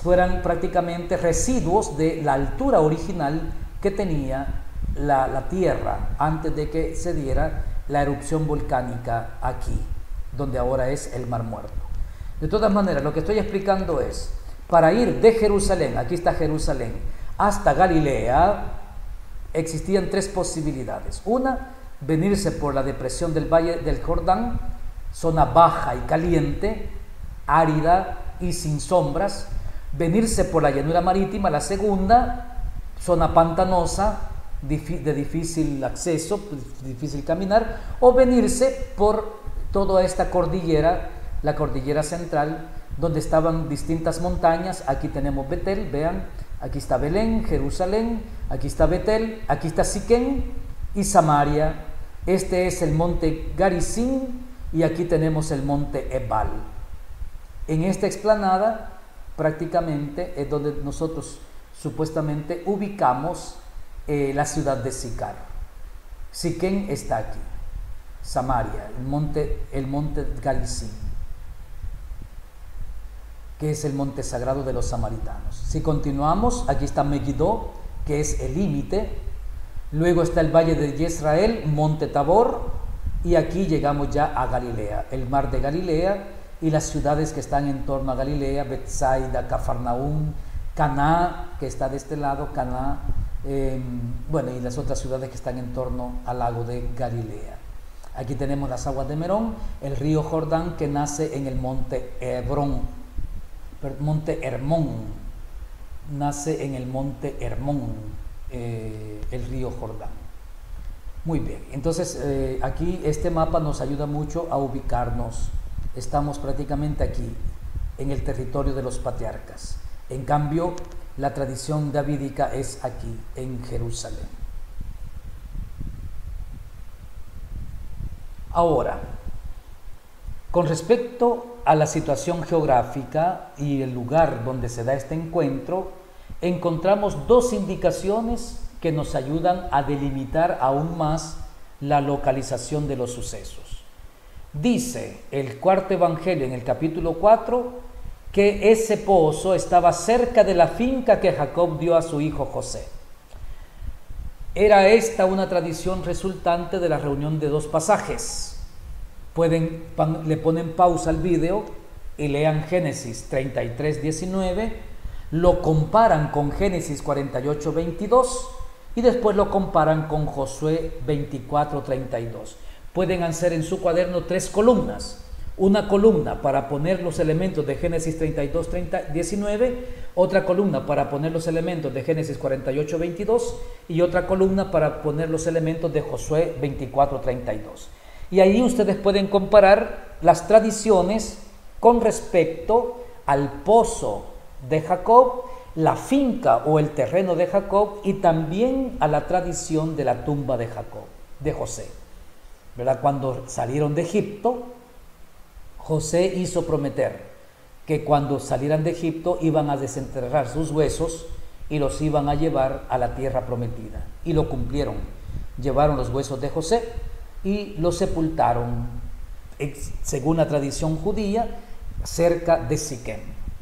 fueran prácticamente residuos de la altura original que tenía la tierra antes de que se diera la erupción volcánica aquí, donde ahora es el Mar Muerto. De todas maneras, lo que estoy explicando es, para ir de Jerusalén, aquí está Jerusalén, hasta Galilea, existían tres posibilidades. Una, venirse por la depresión del Valle del Jordán, zona baja y caliente, árida y sin sombras. Venirse por la llanura marítima. La segunda, zona pantanosa, de difícil acceso, difícil caminar. O venirse por toda esta cordillera, la cordillera central, donde estaban distintas montañas. Aquí tenemos Betel, vean, aquí está Belén, Jerusalén, aquí está Betel, aquí está Siquén y Samaria. Este es el monte Garizim y aquí tenemos el monte Ebal. En esta explanada prácticamente es donde nosotros supuestamente ubicamos la ciudad de Sicar. Siquén está aquí, Samaria, el monte Garizim, que es el monte sagrado de los samaritanos. Si continuamos, aquí está Megiddo, que es el límite. Luego está el valle de Yisrael, monte Tabor, y aquí llegamos ya a Galilea, el mar de Galilea y las ciudades que están en torno a Galilea, Betsaida, Cafarnaúm, Caná, que está de este lado, Caná, y las otras ciudades que están en torno al lago de Galilea. Aquí tenemos las aguas de Merón, el río Jordán que nace en el monte Hermón, nace en el monte Hermón, el río Jordán. Muy bien, entonces aquí este mapa nos ayuda mucho a ubicarnos. Estamos prácticamente aquí, en el territorio de los patriarcas. En cambio, la tradición davídica es aquí, en Jerusalén. Ahora, con respecto a la situación geográfica y el lugar donde se da este encuentro, encontramos dos indicaciones que nos ayudan a delimitar aún más la localización de los sucesos. Dice el cuarto evangelio en el capítulo 4 que ese pozo estaba cerca de la finca que Jacob dio a su hijo José. Era esta una tradición resultante de la reunión de dos pasajes. Le ponen pausa al video y lean Génesis 33:19, lo comparan con Génesis 48:22 y después lo comparan con Josué 24:32. Pueden hacer en su cuaderno 3 columnas. Una columna para poner los elementos de Génesis 32:19, otra columna para poner los elementos de Génesis 48:22 y otra columna para poner los elementos de Josué 24:32. Y ahí ustedes pueden comparar las tradiciones con respecto al pozo de Jacob, la finca o el terreno de Jacob y también a la tradición de la tumba de Jacob, de José. ¿Verdad? Cuando salieron de Egipto, José hizo prometer que cuando salieran de Egipto iban a desenterrar sus huesos y los iban a llevar a la tierra prometida. Y lo cumplieron. Llevaron los huesos de José y los sepultaron, según la tradición judía, cerca de Siquem.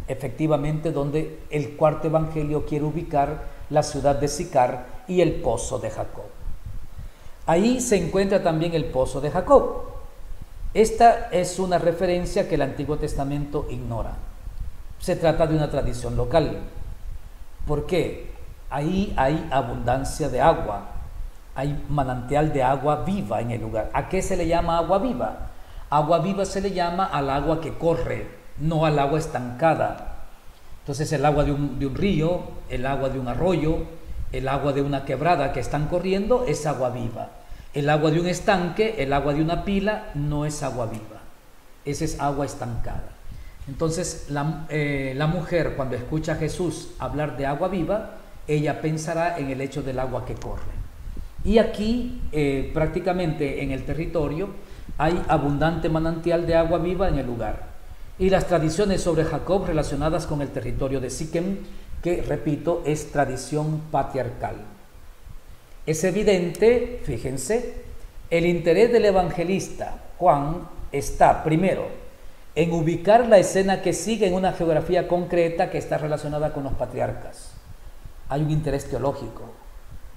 Efectivamente, donde el cuarto evangelio quiere ubicar la ciudad de Sicar y el pozo de Jacob. Ahí se encuentra también el pozo de Jacob. Esta es una referencia que el Antiguo Testamento ignora. Se trata de una tradición local. ¿Por qué? Ahí hay abundancia de agua, hay manantial de agua viva en el lugar. ¿A qué se le llama agua viva? Agua viva se le llama al agua que corre, no al agua estancada. Entonces el agua de un río, el agua de un arroyo, el agua de una quebrada que están corriendo es agua viva. El agua de un estanque, el agua de una pila no es agua viva, esa es agua estancada. Entonces la mujer, cuando escucha a Jesús hablar de agua viva, ella pensará en el hecho del agua que corre. Y aquí prácticamente en el territorio hay abundante manantial de agua viva en el lugar. Y las tradiciones sobre Jacob relacionadas con el territorio de Siquem, que repito, es tradición patriarcal. Es evidente, fíjense, el interés del evangelista Juan está primero en ubicar la escena que sigue en una geografía concreta que está relacionada con los patriarcas. Hay un interés teológico.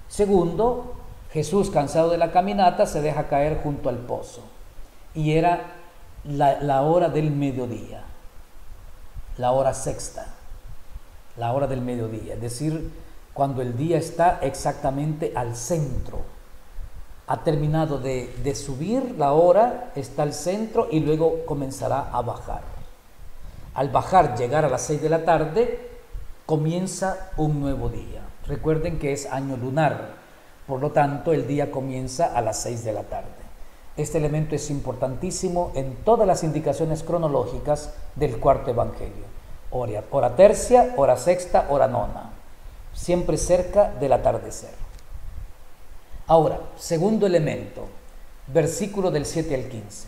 Segundo, Jesús, cansado de la caminata, se deja caer junto al pozo. Y era la hora del mediodía, la hora sexta, la hora del mediodía, es decir, cuando el día está exactamente al centro. Ha terminado de subir la hora, está al centro y luego comenzará a bajar. Al bajar, llegar a las 6 de la tarde, comienza un nuevo día. Recuerden que es año lunar, por lo tanto el día comienza a las 6 de la tarde. Este elemento es importantísimo en todas las indicaciones cronológicas del cuarto evangelio. Hora tercia, hora sexta, hora nona, siempre cerca del atardecer. Ahora, segundo elemento, versículo del 7 al 15.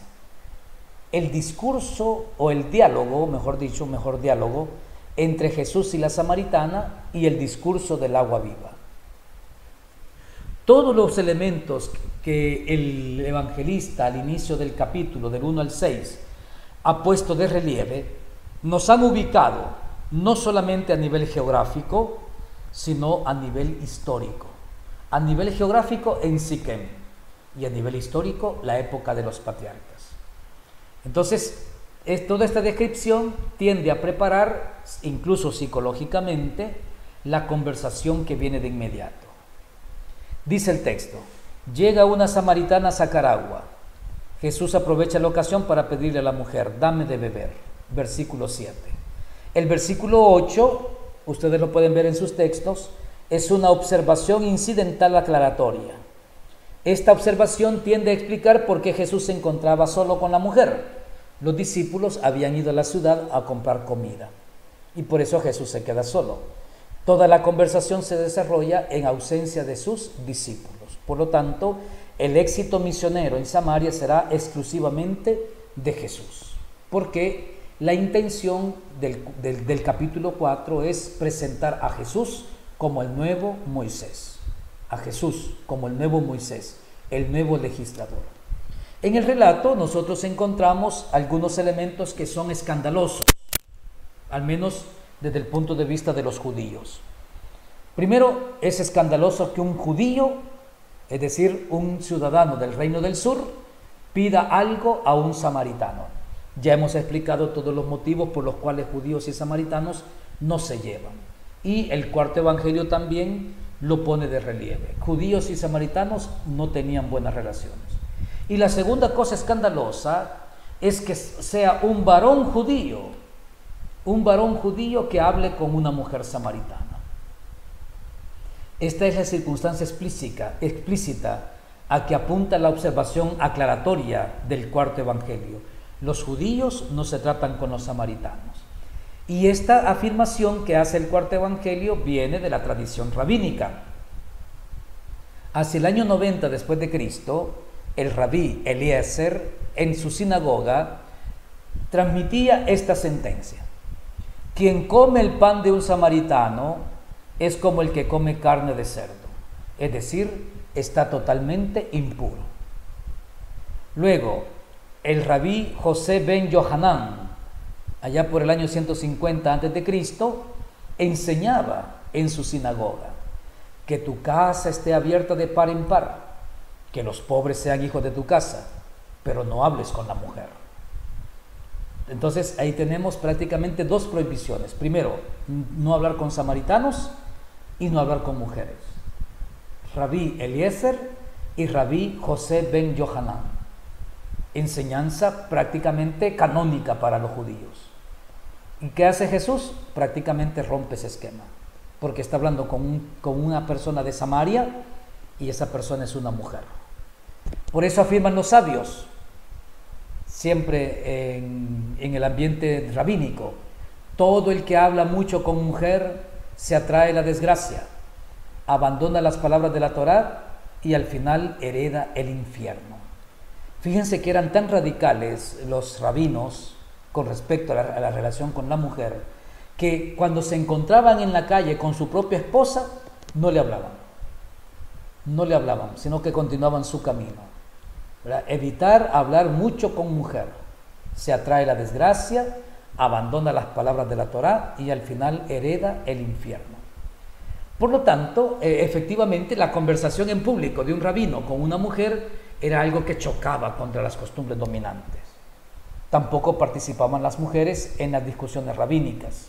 El discurso o el diálogo, mejor diálogo, entre Jesús y la samaritana y el discurso del agua viva. Todos los elementos que el evangelista al inicio del capítulo, del 1 al 6, ha puesto de relieve, nos han ubicado no solamente a nivel geográfico, sino a nivel histórico. A nivel geográfico en Siquem y a nivel histórico la época de los patriarcas. Entonces, toda esta descripción tiende a preparar, incluso psicológicamente, la conversación que viene de inmediato. Dice el texto: llega una samaritana a sacar agua. Jesús aprovecha la ocasión para pedirle a la mujer: dame de beber. Versículo 7. El versículo 8, ustedes lo pueden ver en sus textos, es una observación incidental aclaratoria. Esta observación tiende a explicar por qué Jesús se encontraba solo con la mujer. Los discípulos habían ido a la ciudad a comprar comida y por eso Jesús se queda solo. Toda la conversación se desarrolla en ausencia de sus discípulos. Por lo tanto, el éxito misionero en Samaria será exclusivamente de Jesús, porque la intención del capítulo 4 es presentar a Jesús como el nuevo Moisés, a Jesús como el nuevo Moisés, el nuevo legislador. En el relato nosotros encontramos algunos elementos que son escandalosos, al menos desde el punto de vista de los judíos. Primero, es escandaloso que un judío, es decir, un ciudadano del Reino del Sur, pida algo a un samaritano. Ya hemos explicado todos los motivos por los cuales judíos y samaritanos no se llevan. Y el cuarto evangelio también lo pone de relieve. Judíos y samaritanos no tenían buenas relaciones. Y la segunda cosa escandalosa es que sea un varón judío que hable con una mujer samaritana. Esta es la circunstancia explícita a que apunta la observación aclaratoria del cuarto evangelio. Los judíos no se tratan con los samaritanos. Y esta afirmación que hace el cuarto evangelio viene de la tradición rabínica. Hacia el año 90 después de Cristo, el rabí Eliezer en su sinagoga transmitía esta sentencia: quien come el pan de un samaritano es como el que come carne de cerdo, es decir, está totalmente impuro. Luego, el rabí José ben Yohanan, allá por el año 150 a.C., enseñaba en su sinagoga: que tu casa esté abierta de par en par, que los pobres sean hijos de tu casa, pero no hables con la mujer. Entonces ahí tenemos prácticamente dos prohibiciones. Primero, no hablar con samaritanos y no hablar con mujeres. Rabí Eliezer y Rabí José ben Yohanan. Enseñanza prácticamente canónica para los judíos. ¿Y qué hace Jesús? Prácticamente rompe ese esquema, porque está hablando con una persona de Samaria y esa persona es una mujer. Por eso afirman los sabios, siempre en el ambiente rabínico, todo el que habla mucho con mujer se atrae la desgracia, abandona las palabras de la Torá y al final hereda el infierno. Fíjense que eran tan radicales los rabinos con respecto a la relación con la mujer, que cuando se encontraban en la calle con su propia esposa, no le hablaban, sino que continuaban su camino. ¿Verdad? Evitar hablar mucho con mujer, se atrae la desgracia, abandona las palabras de la Torá y al final hereda el infierno. Por lo tanto, efectivamente, la conversación en público de un rabino con una mujer era algo que chocaba contra las costumbres dominantes. Tampoco participaban las mujeres en las discusiones rabínicas.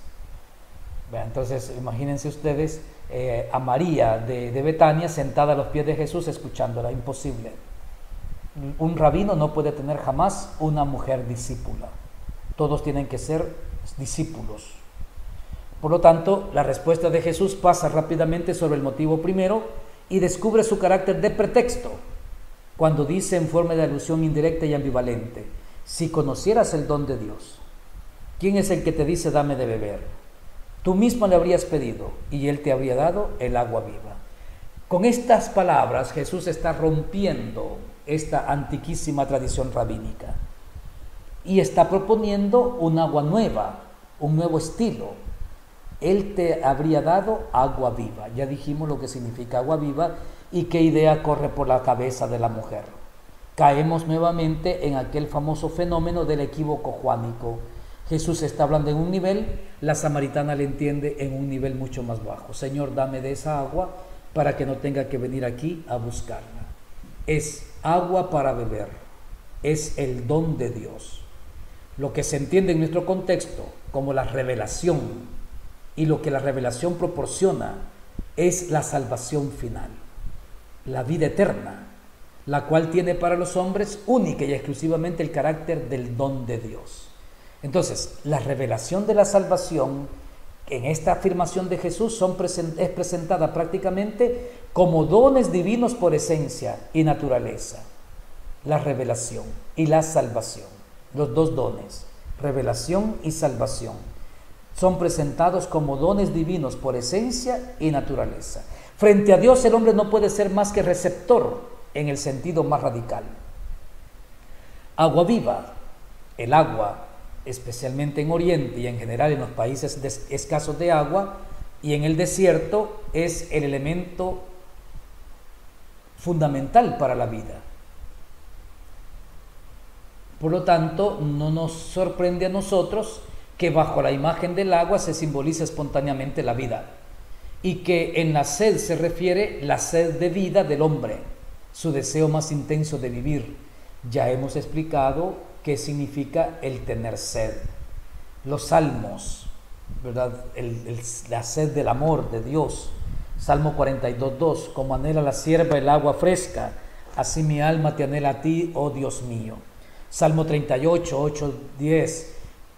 Entonces, imagínense ustedes a María de Betania sentada a los pies de Jesús escuchándola. Imposible. Un rabino no puede tener jamás una mujer discípula. Todos tienen que ser discípulos. Por lo tanto, la respuesta de Jesús pasa rápidamente sobre el motivo primero y descubre su carácter de pretexto cuando dice en forma de alusión indirecta y ambivalente: si conocieras el don de Dios, ¿quién es el que te dice dame de beber? Tú mismo le habrías pedido y él te habría dado el agua viva. Con estas palabras Jesús está rompiendo esta antiquísima tradición rabínica y está proponiendo un agua nueva, un nuevo estilo. Él te habría dado agua viva. Ya dijimos lo que significa agua viva y qué idea corre por la cabeza de la mujer. Caemos nuevamente en aquel famoso fenómeno del equívoco juánico. Jesús está hablando en un nivel, la samaritana le entiende en un nivel mucho más bajo. Señor, dame de esa agua para que no tenga que venir aquí a buscarla. Es agua para beber, es el don de Dios. Lo que se entiende en nuestro contexto como la revelación y lo que la revelación proporciona es la salvación final, la vida eterna, la cual tiene para los hombres única y exclusivamente el carácter del don de Dios. Entonces, la revelación de la salvación en esta afirmación de Jesús es presentada prácticamente como dones divinos por esencia y naturaleza. La revelación y la salvación, los dos dones, revelación y salvación, son presentados como dones divinos por esencia y naturaleza. Frente a Dios el hombre no puede ser más que receptor en el sentido más radical. Agua viva, el agua, especialmente en Oriente y en general en los países escasos de agua y en el desierto, es el elemento fundamental para la vida. Por lo tanto, no nos sorprende a nosotros que bajo la imagen del agua se simboliza espontáneamente la vida y que en la sed se refiere la sed de vida del hombre, su deseo más intenso de vivir. Ya hemos explicado qué significa el tener sed. Los salmos, ¿verdad? La sed del amor de Dios. Salmo 42:2, como anhela la sierva el agua fresca, así mi alma te anhela a ti, oh Dios mío. Salmo 38:8-10,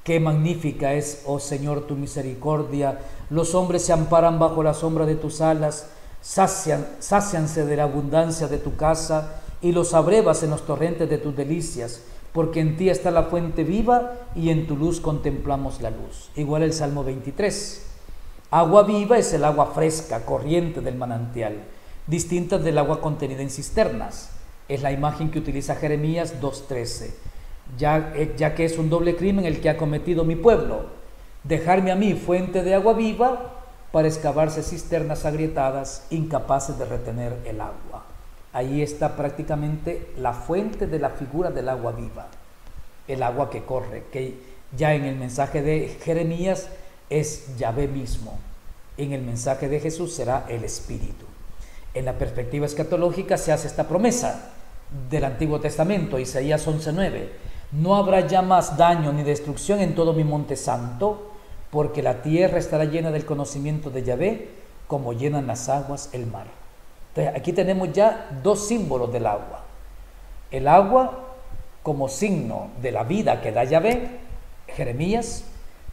qué magnífica es, oh Señor, tu misericordia. Los hombres se amparan bajo la sombra de tus alas, sácianse de la abundancia de tu casa y los abrevas en los torrentes de tus delicias, porque en ti está la fuente viva y en tu luz contemplamos la luz. Igual el Salmo 23. Agua viva es el agua fresca, corriente del manantial, distinta del agua contenida en cisternas. Es la imagen que utiliza Jeremías 2:13, ya que es un doble crimen el que ha cometido mi pueblo, dejarme a mí fuente de agua viva para excavarse cisternas agrietadas, incapaces de retener el agua. Ahí está prácticamente la fuente de la figura del agua viva, el agua que corre, que ya en el mensaje de Jeremías es Yahvé mismo, en el mensaje de Jesús será el Espíritu. En la perspectiva escatológica se hace esta promesa: del Antiguo Testamento, Isaías 11:9. No habrá ya más daño ni destrucción en todo mi monte santo, porque la tierra estará llena del conocimiento de Yahvé, como llenan las aguas el mar. Entonces, aquí tenemos ya dos símbolos del agua. El agua como signo de la vida que da Yahvé, Jeremías,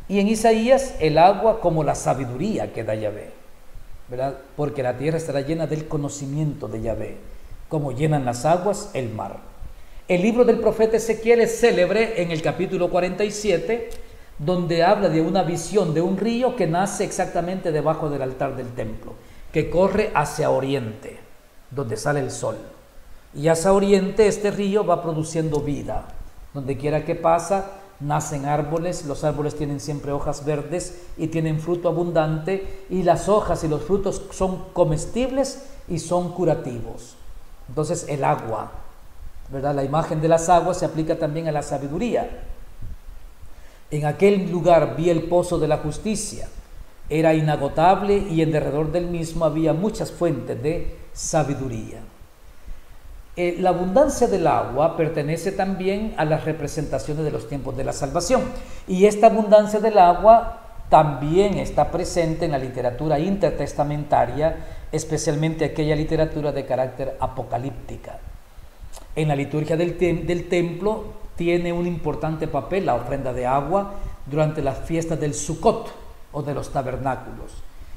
y en Isaías el agua como la sabiduría que da Yahvé, ¿verdad? Porque la tierra estará llena del conocimiento de Yahvé, como llenan las aguas el mar. El libro del profeta Ezequiel es célebre en el capítulo 47, donde habla de una visión de un río que nace exactamente debajo del altar del templo, que corre hacia oriente, donde sale el sol. Y hacia oriente este río va produciendo vida. Donde quiera que pasa, nacen árboles, los árboles tienen siempre hojas verdes y tienen fruto abundante, y las hojas y los frutos son comestibles y son curativos. Entonces el agua, ¿verdad? La imagen de las aguas se aplica también a la sabiduría. En aquel lugar vi el pozo de la justicia, era inagotable y en derredor del mismo había muchas fuentes de sabiduría. La abundancia del agua pertenece también a las representaciones de los tiempos de la salvación, y esta abundancia del agua también está presente en la literatura intertestamentaria, especialmente aquella literatura de carácter apocalíptica. En la liturgia del templo tiene un importante papel la ofrenda de agua durante las fiestas del Sukkot o de los tabernáculos.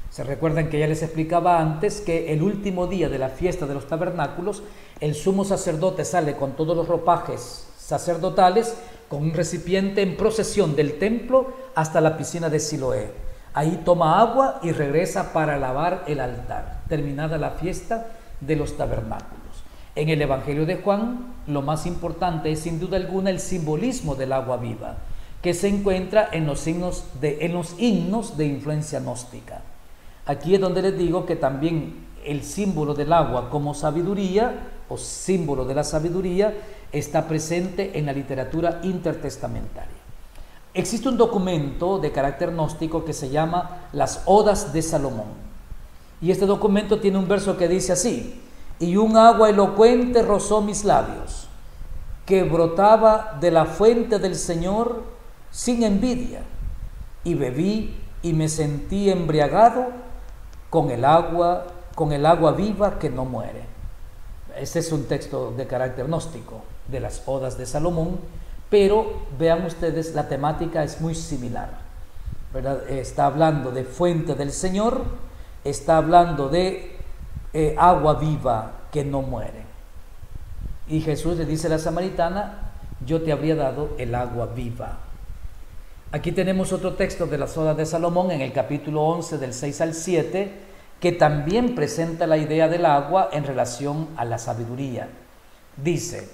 Se recuerdan que ya les explicaba antes que el último día de la fiesta de los tabernáculos, el sumo sacerdote sale con todos los ropajes sacerdotales, con un recipiente en procesión del templo hasta la piscina de Siloé. Ahí toma agua y regresa para lavar el altar, terminada la fiesta de los tabernáculos. En el Evangelio de Juan, lo más importante es sin duda alguna el simbolismo del agua viva, que se encuentra en los himnos de influencia gnóstica. Aquí es donde les digo que también el símbolo del agua como sabiduría o símbolo de la sabiduría está presente en la literatura intertestamentaria. Existe un documento de carácter gnóstico que se llama Las Odas de Salomón, y este documento tiene un verso que dice así: y un agua elocuente rozó mis labios, que brotaba de la fuente del Señor sin envidia, y bebí y me sentí embriagado con el agua viva que no muere. Este es un texto de carácter gnóstico de las Odas de Salomón, pero vean ustedes, la temática es muy similar, ¿verdad? Está hablando de fuente del Señor, está hablando de agua viva que no muere. Y Jesús le dice a la samaritana: yo te habría dado el agua viva. Aquí tenemos otro texto de las Odas de Salomón en el capítulo 11 del 6 al 7, que también presenta la idea del agua en relación a la sabiduría. Dice: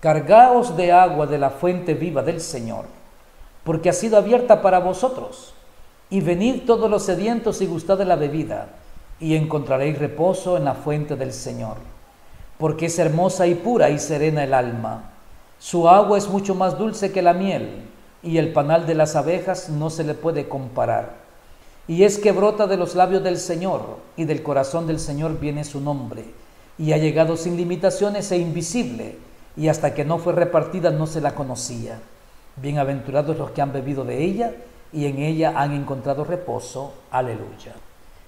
cargaos de agua de la fuente viva del Señor, porque ha sido abierta para vosotros, y venid todos los sedientos y gustad de la bebida, y encontraréis reposo en la fuente del Señor, porque es hermosa y pura y serena el alma. Su agua es mucho más dulce que la miel, y el panal de las abejas no se le puede comparar. Y es que brota de los labios del Señor, y del corazón del Señor viene su nombre, y ha llegado sin limitaciones e invisible, y hasta que no fue repartida no se la conocía. Bienaventurados los que han bebido de ella, y en ella han encontrado reposo. Aleluya.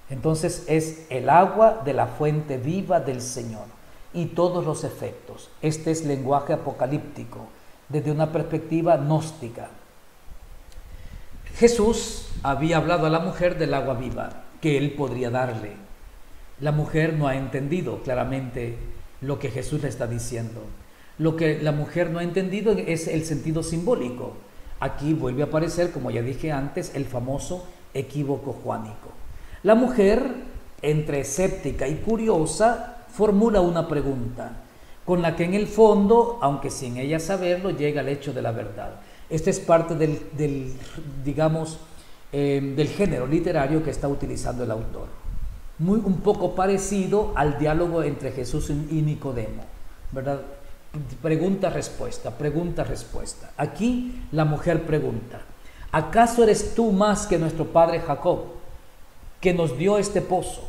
Entonces es el agua de la fuente viva del Señor y todos los efectos. Este es lenguaje apocalíptico desde una perspectiva gnóstica. Jesús había hablado a la mujer del agua viva que él podría darle. La mujer no ha entendido claramente lo que Jesús le está diciendo. Lo que la mujer no ha entendido es el sentido simbólico. Aquí vuelve a aparecer, como ya dije antes, el famoso equívoco juánico. La mujer, entre escéptica y curiosa, formula una pregunta, con la que en el fondo, aunque sin ella saberlo, llega al hecho de la verdad. Este es parte del género literario que está utilizando el autor. Un poco parecido al diálogo entre Jesús y Nicodemo, ¿verdad? Pregunta-respuesta, pregunta-respuesta. Aquí la mujer pregunta: ¿acaso eres tú más que nuestro padre Jacob, que nos dio este pozo,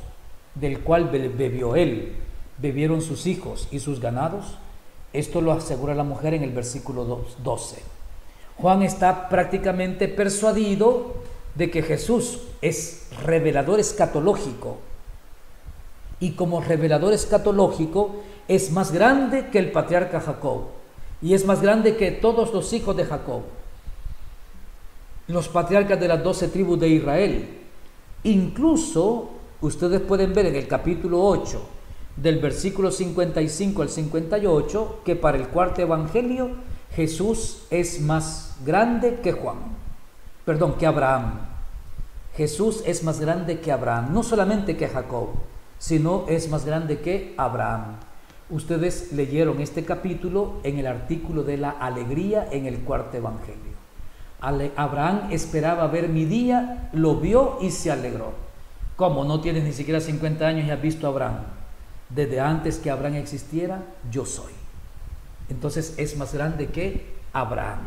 del cual bebió él, bebieron sus hijos y sus ganados? Esto lo asegura la mujer en el versículo 12. Juan está prácticamente persuadido de que Jesús es revelador escatológico, y como revelador escatológico es más grande que el patriarca Jacob, y es más grande que todos los hijos de Jacob, los patriarcas de las 12 tribus de Israel. Incluso ustedes pueden ver en el capítulo 8, del versículo 55 al 58, que para el cuarto evangelio Jesús es más grande que que Abraham. Jesús es más grande que Abraham, no solamente que Jacob, sino es más grande que Abraham. Ustedes leyeron este capítulo en el artículo de la alegría en el cuarto evangelio. Abraham esperaba ver mi día, lo vio y se alegró. ¿Cómo? No tienes ni siquiera 50 años y has visto a Abraham. Desde antes que Abraham existiera, yo soy. Entonces es más grande que Abraham.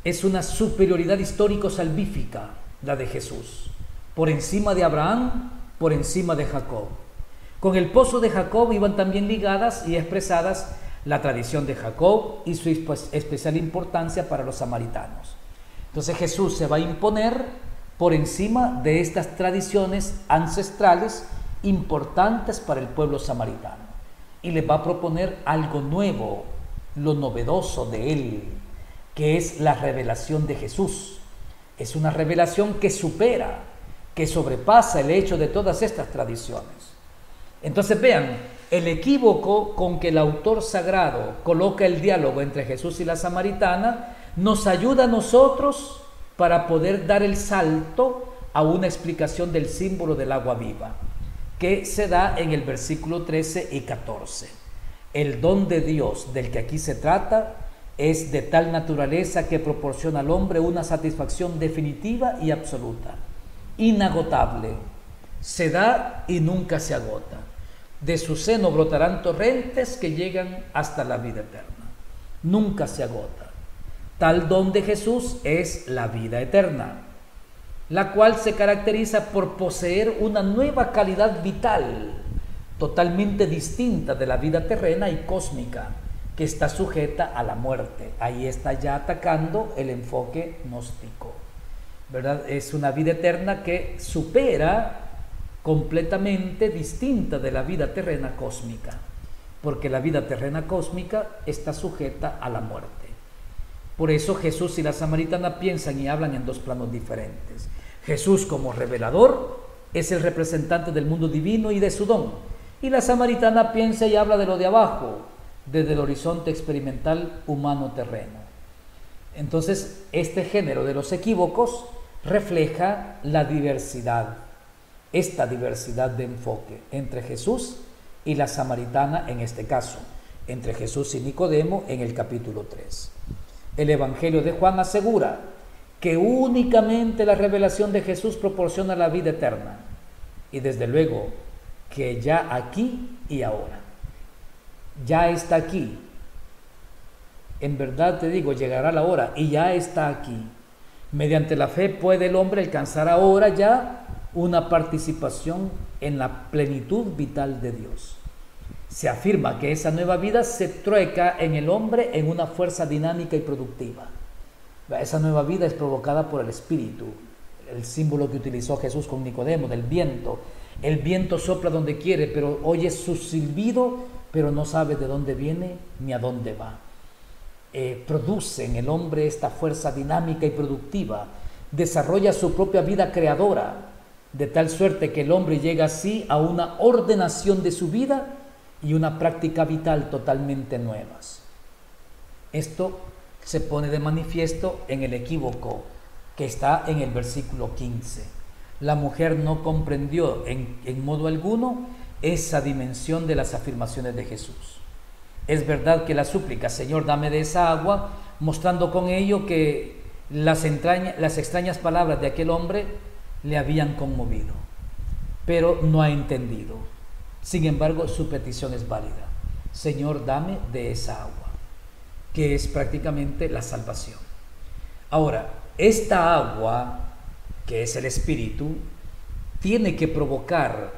Es una superioridad histórico-salvífica la de Jesús, por encima de Abraham, por encima de Jacob. Con el pozo de Jacob iban también ligadas y expresadas la tradición de Jacob y su especial importancia para los samaritanos. Entonces Jesús se va a imponer por encima de estas tradiciones ancestrales importantes para el pueblo samaritano, y les va a proponer algo nuevo, lo novedoso de él, que es la revelación de Jesús. Es una revelación que supera, que sobrepasa el hecho de todas estas tradiciones. Entonces vean, el equívoco con que el autor sagrado coloca el diálogo entre Jesús y la samaritana nos ayuda a nosotros para poder dar el salto a una explicación del símbolo del agua viva, que se da en el versículo 13 y 14. El don de Dios del que aquí se trata es de tal naturaleza que proporciona al hombre una satisfacción definitiva y absoluta, inagotable. Se da y nunca se agota. De su seno brotarán torrentes que llegan hasta la vida eterna. Nunca se agota. Tal don de Jesús es la vida eterna, la cual se caracteriza por poseer una nueva calidad vital, totalmente distinta de la vida terrena y cósmica, que está sujeta a la muerte. Ahí está ya atacando el enfoque gnóstico, ¿verdad? Es una vida eterna que supera, completamente distinta de la vida terrena cósmica, porque la vida terrena cósmica está sujeta a la muerte. Por eso Jesús y la samaritana piensan y hablan en dos planos diferentes. Jesús, como revelador, es el representante del mundo divino y de su don, y la samaritana piensa y habla de lo de abajo, desde el horizonte experimental humano terreno. Entonces, este género de los equívocos refleja la diversidad, esta diversidad de enfoque entre Jesús y la samaritana, en este caso, entre Jesús y Nicodemo en el capítulo 3. El Evangelio de Juan asegura que únicamente la revelación de Jesús proporciona la vida eterna, y desde luego que ya aquí y ahora, ya está aquí. En verdad te digo, llegará la hora y ya está aquí. Mediante la fe puede el hombre alcanzar ahora ya una participación en la plenitud vital de Dios. Se afirma que esa nueva vida se trueca en el hombre en una fuerza dinámica y productiva. Esa nueva vida es provocada por el Espíritu, el símbolo que utilizó Jesús con Nicodemo, del viento. El viento sopla donde quiere, pero oye su silbido, pero no sabe de dónde viene ni a dónde va. Produce en el hombre esta fuerza dinámica y productiva, desarrolla su propia vida creadora, de tal suerte que el hombre llega así a una ordenación de su vida y una práctica vital totalmente nuevas. Esto se pone de manifiesto en el equívoco que está en el versículo 15. La mujer no comprendió en modo alguno esa dimensión de las afirmaciones de Jesús. Es verdad que la súplica, Señor, dame de esa agua, mostrando con ello que las extrañas palabras de aquel hombre le habían conmovido, pero no ha entendido. Sin embargo, su petición es válida. Señor, dame de esa agua, que es prácticamente la salvación. Ahora, esta agua, que es el Espíritu, tiene que provocar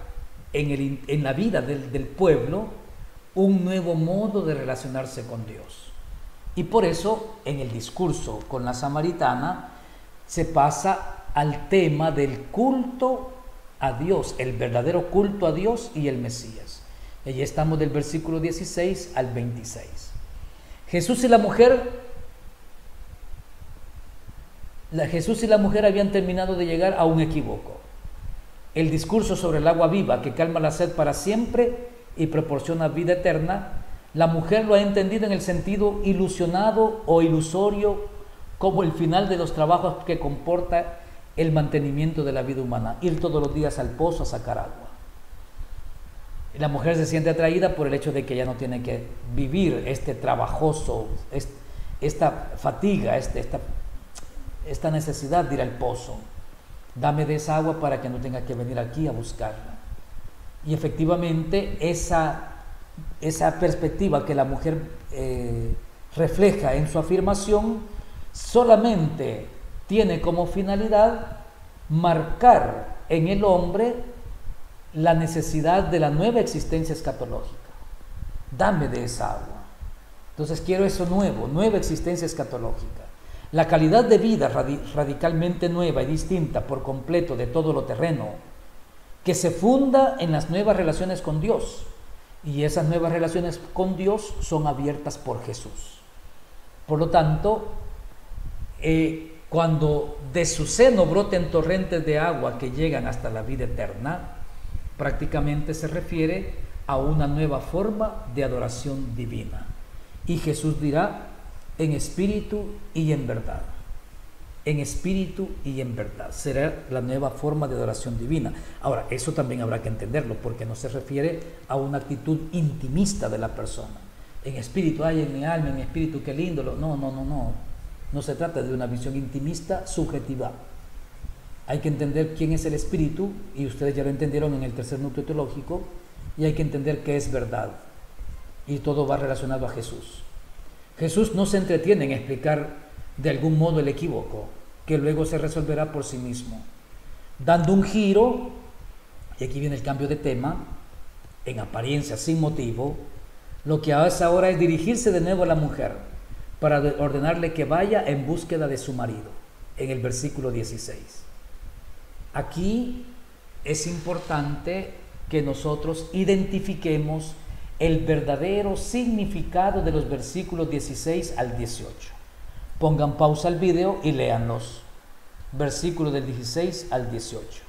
en la vida del pueblo un nuevo modo de relacionarse con Dios. Y por eso en el discurso con la samaritana se pasa al tema del culto a Dios, el verdadero culto a Dios y el Mesías. Y allí estamos del versículo 16 al 26. Jesús y la mujer habían terminado de llegar a un equívoco. El discurso sobre el agua viva que calma la sed para siempre y proporciona vida eterna, la mujer lo ha entendido en el sentido ilusionado o ilusorio como el final de los trabajos que comporta el mantenimiento de la vida humana, ir todos los días al pozo a sacar agua. La mujer se siente atraída por el hecho de que ella no tiene que vivir este trabajoso, esta fatiga, esta necesidad de ir al pozo. Dame de esa agua para que no tenga que venir aquí a buscarla. Y efectivamente esa perspectiva que la mujer refleja en su afirmación solamente tiene como finalidad marcar en el hombre la necesidad de la nueva existencia escatológica. Dame de esa agua. Entonces quiero eso nuevo, nueva existencia escatológica. La calidad de vida radicalmente nueva y distinta por completo de todo lo terreno, que se funda en las nuevas relaciones con Dios. Y esas nuevas relaciones con Dios son abiertas por Jesús. Por lo tanto, cuando de su seno broten torrentes de agua que llegan hasta la vida eterna, prácticamente se refiere a una nueva forma de adoración divina. Y Jesús dirá, en espíritu y en verdad. En espíritu y en verdad. Será la nueva forma de adoración divina. Ahora, eso también habrá que entenderlo, porque no se refiere a una actitud intimista de la persona. En espíritu, ay, en mi alma, en mi espíritu, qué lindo. No. No se trata de una visión intimista subjetiva. Hay que entender quién es el espíritu, y ustedes ya lo entendieron en el tercer núcleo teológico, y hay que entender qué es verdad. Y todo va relacionado a Jesús. Jesús no se entretiene en explicar de algún modo el equívoco, que luego se resolverá por sí mismo. Dando un giro, y aquí viene el cambio de tema, en apariencia sin motivo, lo que hace ahora es dirigirse de nuevo a la mujer para ordenarle que vaya en búsqueda de su marido, en el versículo 16. Aquí es importante que nosotros identifiquemos el verdadero significado de los versículos 16 al 18. Pongan pausa al video y léanlos. Versículos del 16 al 18.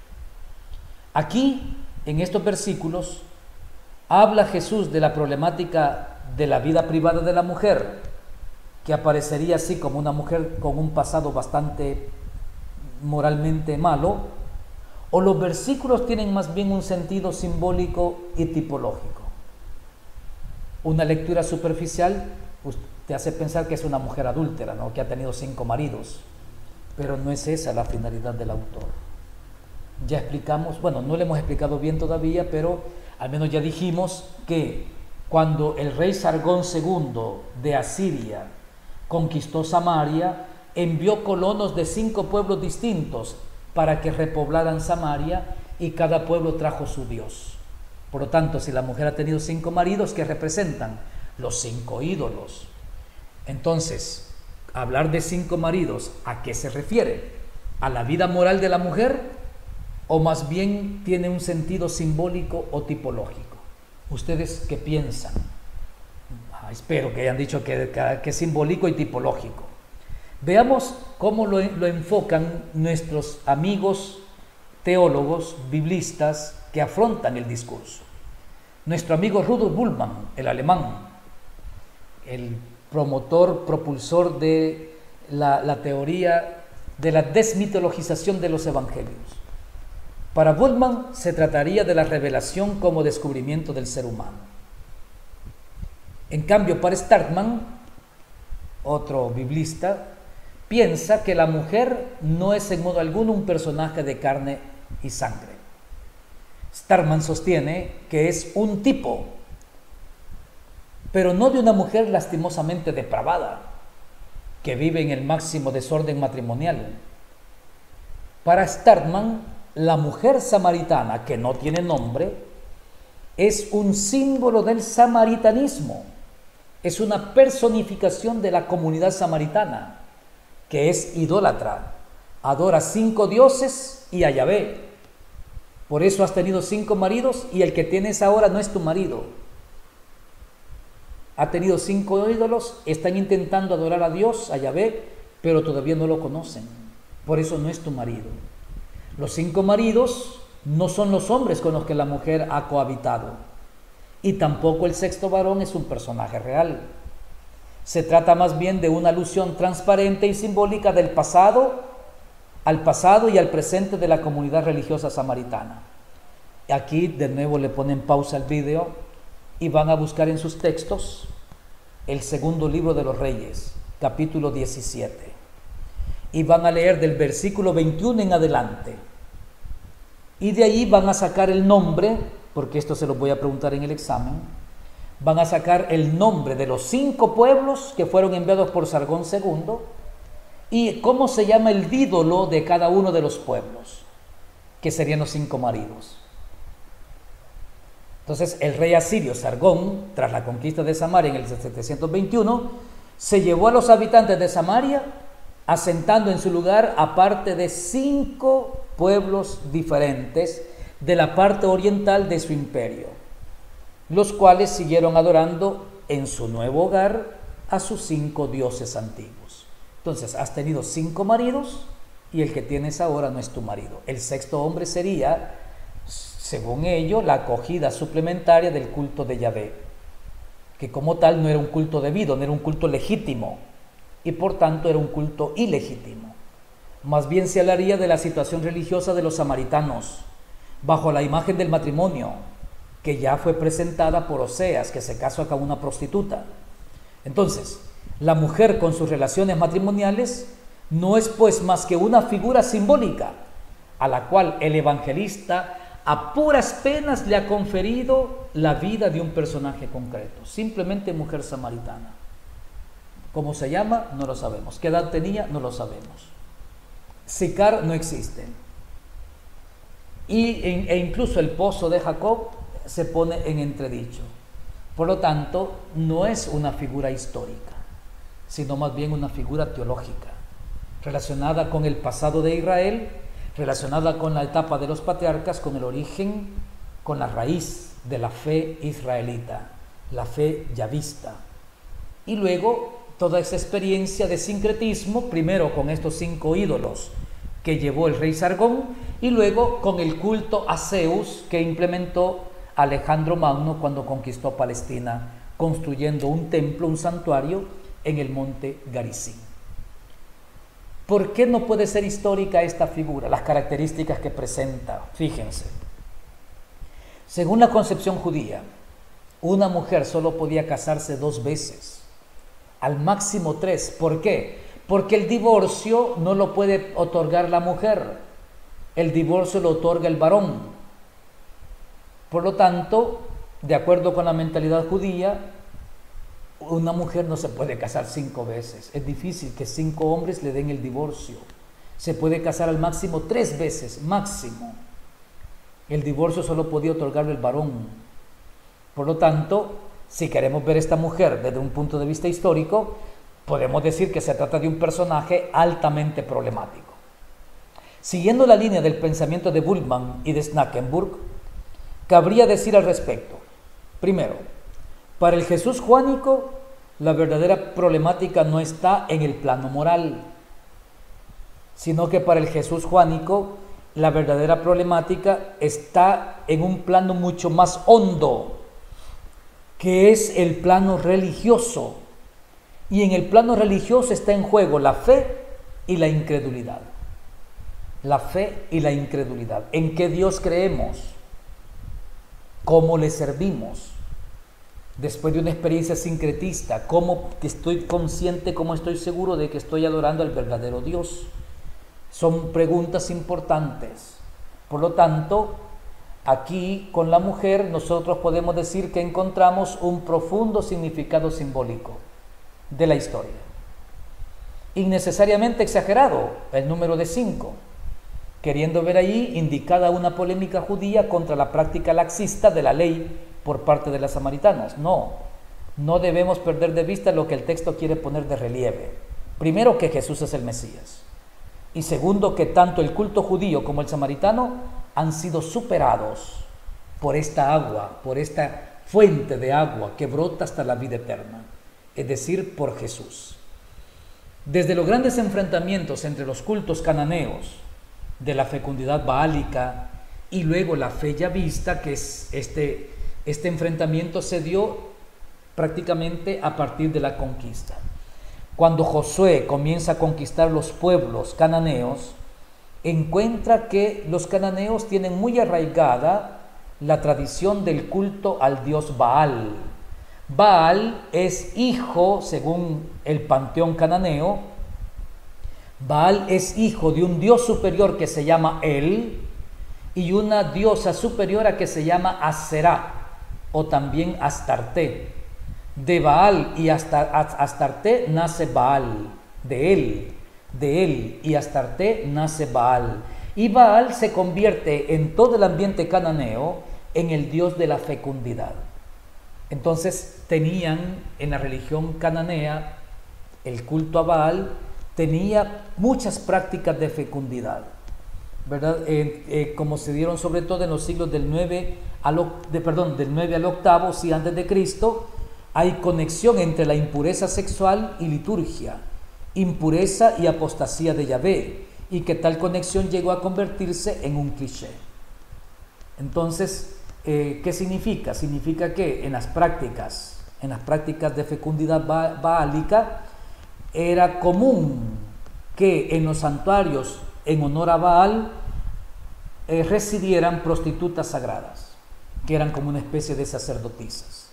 Aquí, en estos versículos, habla Jesús de la problemática de la vida privada de la mujer, que aparecería así como una mujer con un pasado bastante moralmente malo, o los versículos tienen más bien un sentido simbólico y tipológico. Una lectura superficial te hace pensar que es una mujer adúltera, ¿no? Que ha tenido 5 maridos, pero no es esa la finalidad del autor. Ya explicamos, bueno, no le hemos explicado bien todavía, pero al menos ya dijimos que cuando el rey Sargón II de Asiria conquistó Samaria, envió colonos de 5 pueblos distintos para que repoblaran Samaria, y cada pueblo trajo su dios. Por lo tanto, si la mujer ha tenido 5 maridos, ¿qué representan? Los 5 ídolos. Entonces, hablar de 5 maridos, ¿a qué se refiere? ¿A la vida moral de la mujer? ¿O más bien tiene un sentido simbólico o tipológico? ¿Ustedes qué piensan? Espero que hayan dicho que es simbólico y tipológico. Veamos cómo lo enfocan nuestros amigos teólogos, biblistas, que afrontan el discurso. Nuestro amigo Rudolf Bultmann, el alemán, el promotor, propulsor de la teoría de la desmitologización de los evangelios. Para Bultmann se trataría de la revelación como descubrimiento del ser humano. En cambio, para Starkman, otro biblista, piensa que la mujer no es en modo alguno un personaje de carne y sangre. Starkman sostiene que es un tipo, pero no de una mujer lastimosamente depravada, que vive en el máximo desorden matrimonial. Para Starkman, la mujer samaritana, que no tiene nombre, es un símbolo del samaritanismo, es una personificación de la comunidad samaritana, que es idólatra, adora 5 dioses y a Yahvé. Por eso has tenido 5 maridos y el que tienes ahora no es tu marido. Ha tenido 5 ídolos, están intentando adorar a Dios, a Yahvé, pero todavía no lo conocen. Por eso no es tu marido. Los 5 maridos no son los hombres con los que la mujer ha cohabitado. Y tampoco el 6º varón es un personaje real. Se trata más bien de una alusión transparente y simbólica del pasado, al pasado y al presente de la comunidad religiosa samaritana. Aquí de nuevo le ponen pausa al video y van a buscar en sus textos el 2.º libro de los Reyes, capítulo 17. Y van a leer del versículo 21 en adelante. Y de ahí van a sacar el nombre, porque esto se lo voy a preguntar en el examen, van a sacar el nombre de los 5 pueblos que fueron enviados por Sargón II y cómo se llama el ídolo de cada uno de los pueblos, que serían los 5 maridos. Entonces el rey asirio Sargón, tras la conquista de Samaria en el 721, se llevó a los habitantes de Samaria, asentando en su lugar aparte de 5 pueblos diferentes de la parte oriental de su imperio, los cuales siguieron adorando en su nuevo hogar a sus 5 dioses antiguos. Entonces has tenido 5 maridos y el que tienes ahora no es tu marido. El 6º hombre sería, según ello, la acogida suplementaria del culto de Yahvé, que como tal no era un culto debido, no era un culto legítimo y por tanto era un culto ilegítimo. Más bien se hablaría de la situación religiosa de los samaritanos bajo la imagen del matrimonio, que ya fue presentada por Oseas, que se casó con una prostituta. Entonces, la mujer con sus relaciones matrimoniales no es pues más que una figura simbólica a la cual el evangelista a puras penas le ha conferido la vida de un personaje concreto, simplemente mujer samaritana. ¿Cómo se llama? No lo sabemos. ¿Qué edad tenía? No lo sabemos. Sicar no existe. E incluso el pozo de Jacob se pone en entredicho. Por lo tanto, no es una figura histórica, sino más bien una figura teológica, relacionada con el pasado de Israel, relacionada con la etapa de los patriarcas, con el origen, con la raíz de la fe israelita, la fe yavista. Y luego toda esa experiencia de sincretismo, primero con estos 5 ídolos que llevó el rey Sargón, y luego con el culto a Zeus que implementó Alejandro Magno cuando conquistó Palestina, construyendo un templo, un santuario en el monte Garizim. ¿Por qué no puede ser histórica esta figura? Las características que presenta, fíjense. Según la concepción judía, una mujer solo podía casarse 2 veces, al máximo 3. ¿Por qué? Porque el divorcio no lo puede otorgar la mujer, el divorcio lo otorga el varón. Por lo tanto, de acuerdo con la mentalidad judía, una mujer no se puede casar 5 veces. Es difícil que 5 hombres le den el divorcio. Se puede casar al máximo 3 veces, máximo. El divorcio solo podía otorgarlo el varón. Por lo tanto, si queremos ver a esta mujer desde un punto de vista histórico, podemos decir que se trata de un personaje altamente problemático. Siguiendo la línea del pensamiento de Bultmann y de Snackenburg, cabría decir al respecto: primero, para el Jesús juánico, la verdadera problemática no está en el plano moral, sino que para el Jesús juánico, la verdadera problemática está en un plano mucho más hondo, que es el plano religioso. Y en el plano religioso está en juego la fe y la incredulidad. La fe y la incredulidad. ¿En qué Dios creemos? ¿Cómo le servimos? Después de una experiencia sincretista, ¿cómo estoy consciente, cómo estoy seguro de que estoy adorando al verdadero Dios? Son preguntas importantes. Por lo tanto, aquí con la mujer nosotros podemos decir que encontramos un profundo significado simbólico de la historia. Innecesariamente exagerado el número de 5, queriendo ver ahí indicada una polémica judía contra la práctica laxista de la ley por parte de los samaritanos. No, no debemos perder de vista lo que el texto quiere poner de relieve. Primero, que Jesús es el Mesías. Y segundo, que tanto el culto judío como el samaritano han sido superados por esta agua, por esta fuente de agua que brota hasta la vida eterna, es decir, por Jesús. Desde los grandes enfrentamientos entre los cultos cananeos de la fecundidad baálica y luego la fe yavista, que es este enfrentamiento se dio prácticamente a partir de la conquista. Cuando Josué comienza a conquistar los pueblos cananeos, encuentra que los cananeos tienen muy arraigada la tradición del culto al dios Baal. Baal es hijo, según el panteón cananeo, Baal es hijo de un dios superior que se llama El y una diosa superiora que se llama Aserá o también Astarte. De Baal y Astarte nace Baal, de él y Astarte nace Baal. Y Baal se convierte en todo el ambiente cananeo en el dios de la fecundidad. Entonces tenían en la religión cananea el culto a Baal, tenía muchas prácticas de fecundidad, ¿verdad? Como se dieron sobre todo en los siglos del 9 al octavo, sí, antes de Cristo. Hay conexión entre la impureza sexual y liturgia, impureza y apostasía de Yahvé, y que tal conexión llegó a convertirse en un cliché. Entonces, ¿qué significa? Significa que en las prácticas de fecundidad baálica, era común que en los santuarios en honor a Baal residieran prostitutas sagradas, que eran como una especie de sacerdotisas.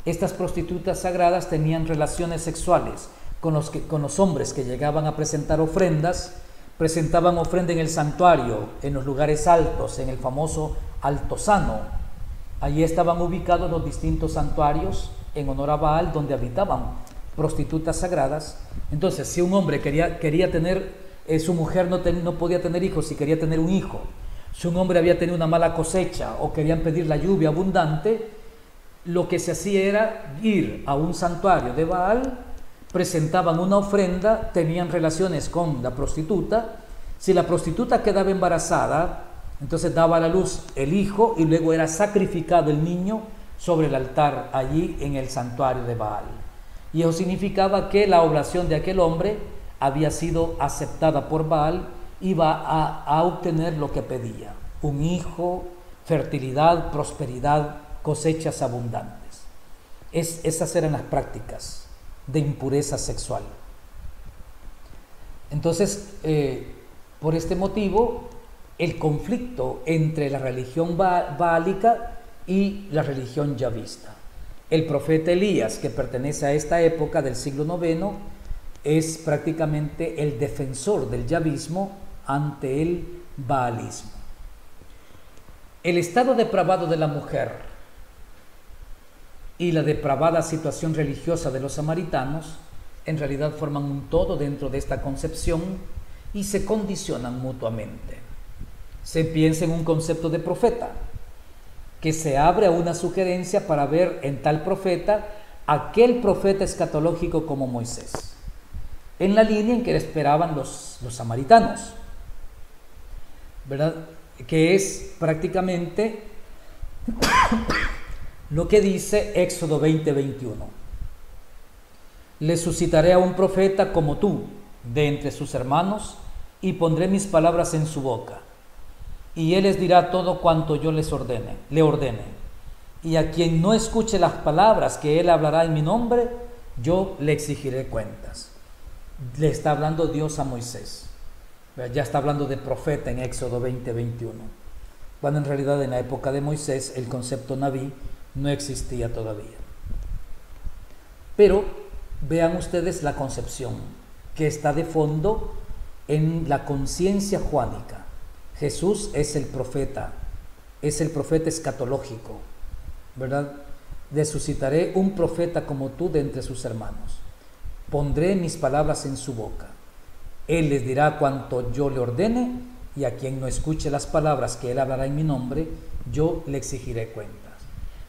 Estas prostitutas sagradas tenían relaciones sexuales con los hombres que llegaban a presentar ofrendas, presentaban ofrenda en el santuario, en los lugares altos, en el famoso altozano. Allí estaban ubicados los distintos santuarios en honor a Baal, donde habitaban prostitutas sagradas. Entonces, si un hombre quería tener, su mujer no podía tener hijos, y quería tener un hijo, si un hombre había tenido una mala cosecha o querían pedir la lluvia abundante, lo que se hacía era ir a un santuario de Baal, presentaban una ofrenda, tenían relaciones con la prostituta. Si la prostituta quedaba embarazada, entonces daba a la luz el hijo y luego era sacrificado el niño sobre el altar allí en el santuario de Baal. Y eso significaba que la oblación de aquel hombre había sido aceptada por Baal, iba a obtener lo que pedía: un hijo, fertilidad, prosperidad, cosechas abundantes. Esas eran las prácticas de impureza sexual. Entonces, por este motivo, el conflicto entre la religión baálica y la religión yavista. El profeta Elías, que pertenece a esta época del siglo IX, es prácticamente el defensor del yavismo ante el baalismo. El estado depravado de la mujer y la depravada situación religiosa de los samaritanos en realidad forman un todo dentro de esta concepción y se condicionan mutuamente. Se piensa en un concepto de profeta, que se abre a una sugerencia para ver en tal profeta aquel profeta escatológico como Moisés, en la línea en que esperaban los samaritanos, ¿verdad? Que es prácticamente lo que dice Éxodo 20:21. Le suscitaré a un profeta como tú de entre sus hermanos y pondré mis palabras en su boca, y él les dirá todo cuanto yo le ordene. Y a quien no escuche las palabras que él hablará en mi nombre, yo le exigiré cuentas. Le está hablando Dios a Moisés. Ya está hablando de profeta en Éxodo 20:21, cuando en realidad en la época de Moisés el concepto naví no existía todavía. Pero vean ustedes la concepción que está de fondo en la conciencia juánica. Jesús es el profeta escatológico, ¿verdad? Le suscitaré un profeta como tú de entre sus hermanos. Pondré mis palabras en su boca. Él les dirá cuanto yo le ordene, y a quien no escuche las palabras que él hablará en mi nombre, yo le exigiré cuentas.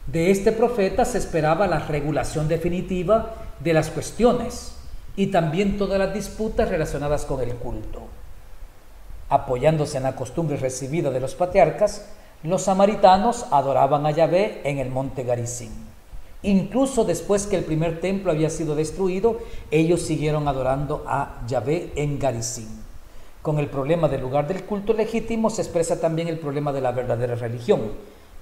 De este profeta se esperaba la regulación definitiva de las cuestiones y también todas las disputas relacionadas con el culto. Apoyándose en la costumbre recibida de los patriarcas, los samaritanos adoraban a Yahvé en el monte Garizim. Incluso después que el primer templo había sido destruido, ellos siguieron adorando a Yahvé en Garizim. Con el problema del lugar del culto legítimo se expresa también el problema de la verdadera religión,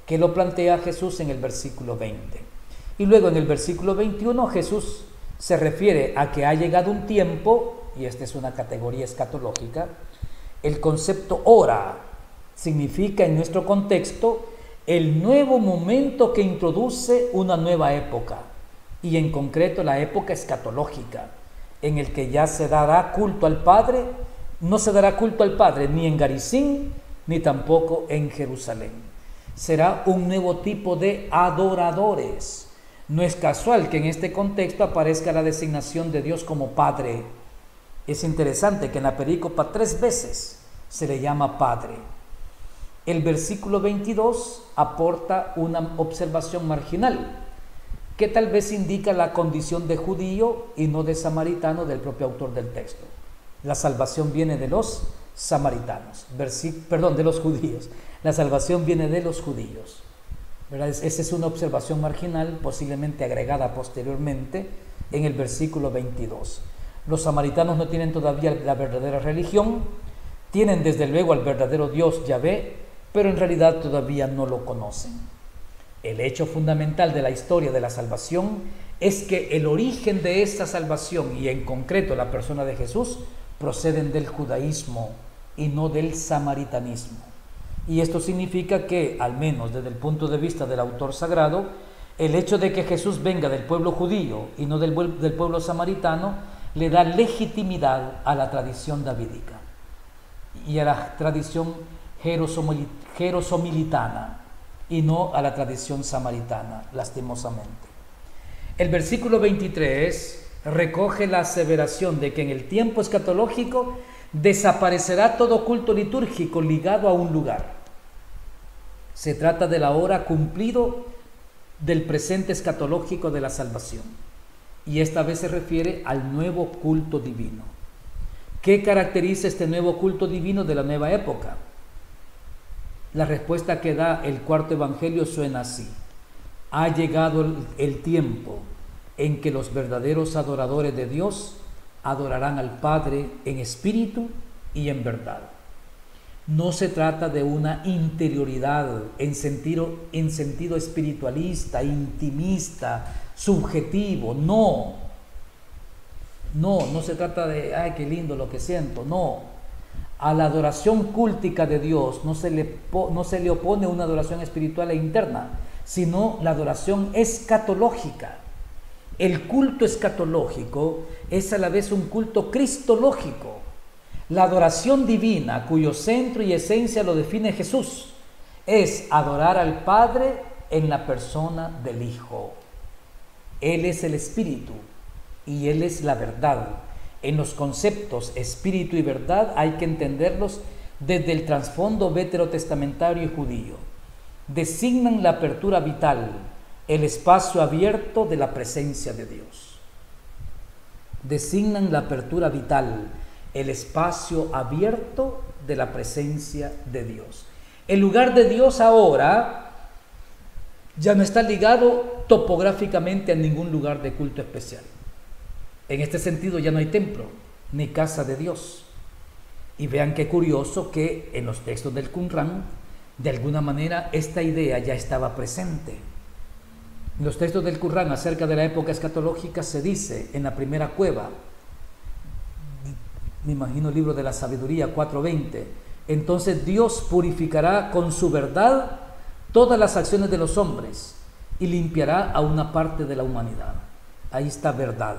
que lo plantea Jesús en el versículo 20. Y luego en el versículo 21 Jesús se refiere a que ha llegado un tiempo, y esta es una categoría escatológica. El concepto hora significa en nuestro contexto el nuevo momento que introduce una nueva época, y en concreto la época escatológica, en el que ya se dará culto al Padre. No se dará culto al Padre ni en Garizim ni tampoco en Jerusalén. Será un nuevo tipo de adoradores. No es casual que en este contexto aparezca la designación de Dios como Padre. Es interesante que en la perícopa 3 veces se le llama Padre. El versículo 22 aporta una observación marginal, que tal vez indica la condición de judío y no de samaritano del propio autor del texto. La salvación viene de los samaritanos, de los judíos. La salvación viene de los judíos. ¿Verdad? Esa es una observación marginal, posiblemente agregada posteriormente en el versículo 22. Los samaritanos no tienen todavía la verdadera religión, tienen desde luego al verdadero Dios Yahvé, pero en realidad todavía no lo conocen. El hecho fundamental de la historia de la salvación es que el origen de esta salvación, y en concreto la persona de Jesús, proceden del judaísmo y no del samaritanismo. Y esto significa que, al menos desde el punto de vista del autor sagrado, el hecho de que Jesús venga del pueblo judío y no del pueblo samaritano le da legitimidad a la tradición davídica y a la tradición jerosomilitana y no a la tradición samaritana, lastimosamente. El versículo 23 recoge la aseveración de que en el tiempo escatológico desaparecerá todo culto litúrgico ligado a un lugar. Se trata de la hora cumplido del presente escatológico de la salvación, y esta vez se refiere al nuevo culto divino. ¿Qué caracteriza este nuevo culto divino de la nueva época? La respuesta que da el cuarto evangelio suena así: ha llegado el tiempo en que los verdaderos adoradores de Dios adorarán al Padre en espíritu y en verdad. No se trata de una interioridad en sentido espiritualista, intimista, subjetivo. No se trata de, ay, qué lindo lo que siento. No, a la adoración cúltica de Dios no se le opone una adoración espiritual e interna, sino la adoración escatológica. El culto escatológico es a la vez un culto cristológico. La adoración divina, cuyo centro y esencia lo define Jesús, es adorar al Padre en la persona del Hijo. Él es el Espíritu y Él es la verdad. En los conceptos espíritu y verdad hay que entenderlos desde el trasfondo veterotestamentario y judío. Designan la apertura vital, el espacio abierto de la presencia de Dios. Designan la apertura vital, el espacio abierto de la presencia de Dios. El lugar de Dios ahora ya no está ligado topográficamente a ningún lugar de culto especial. En este sentido ya no hay templo ni casa de Dios. Y vean qué curioso que en los textos del Qumran, de alguna manera, esta idea ya estaba presente. En los textos del Qumran acerca de la época escatológica se dice en la primera cueva, me imagino el libro de la sabiduría 4:20, entonces Dios purificará con su verdad todas las acciones de los hombres y limpiará a una parte de la humanidad. Ahí está verdad.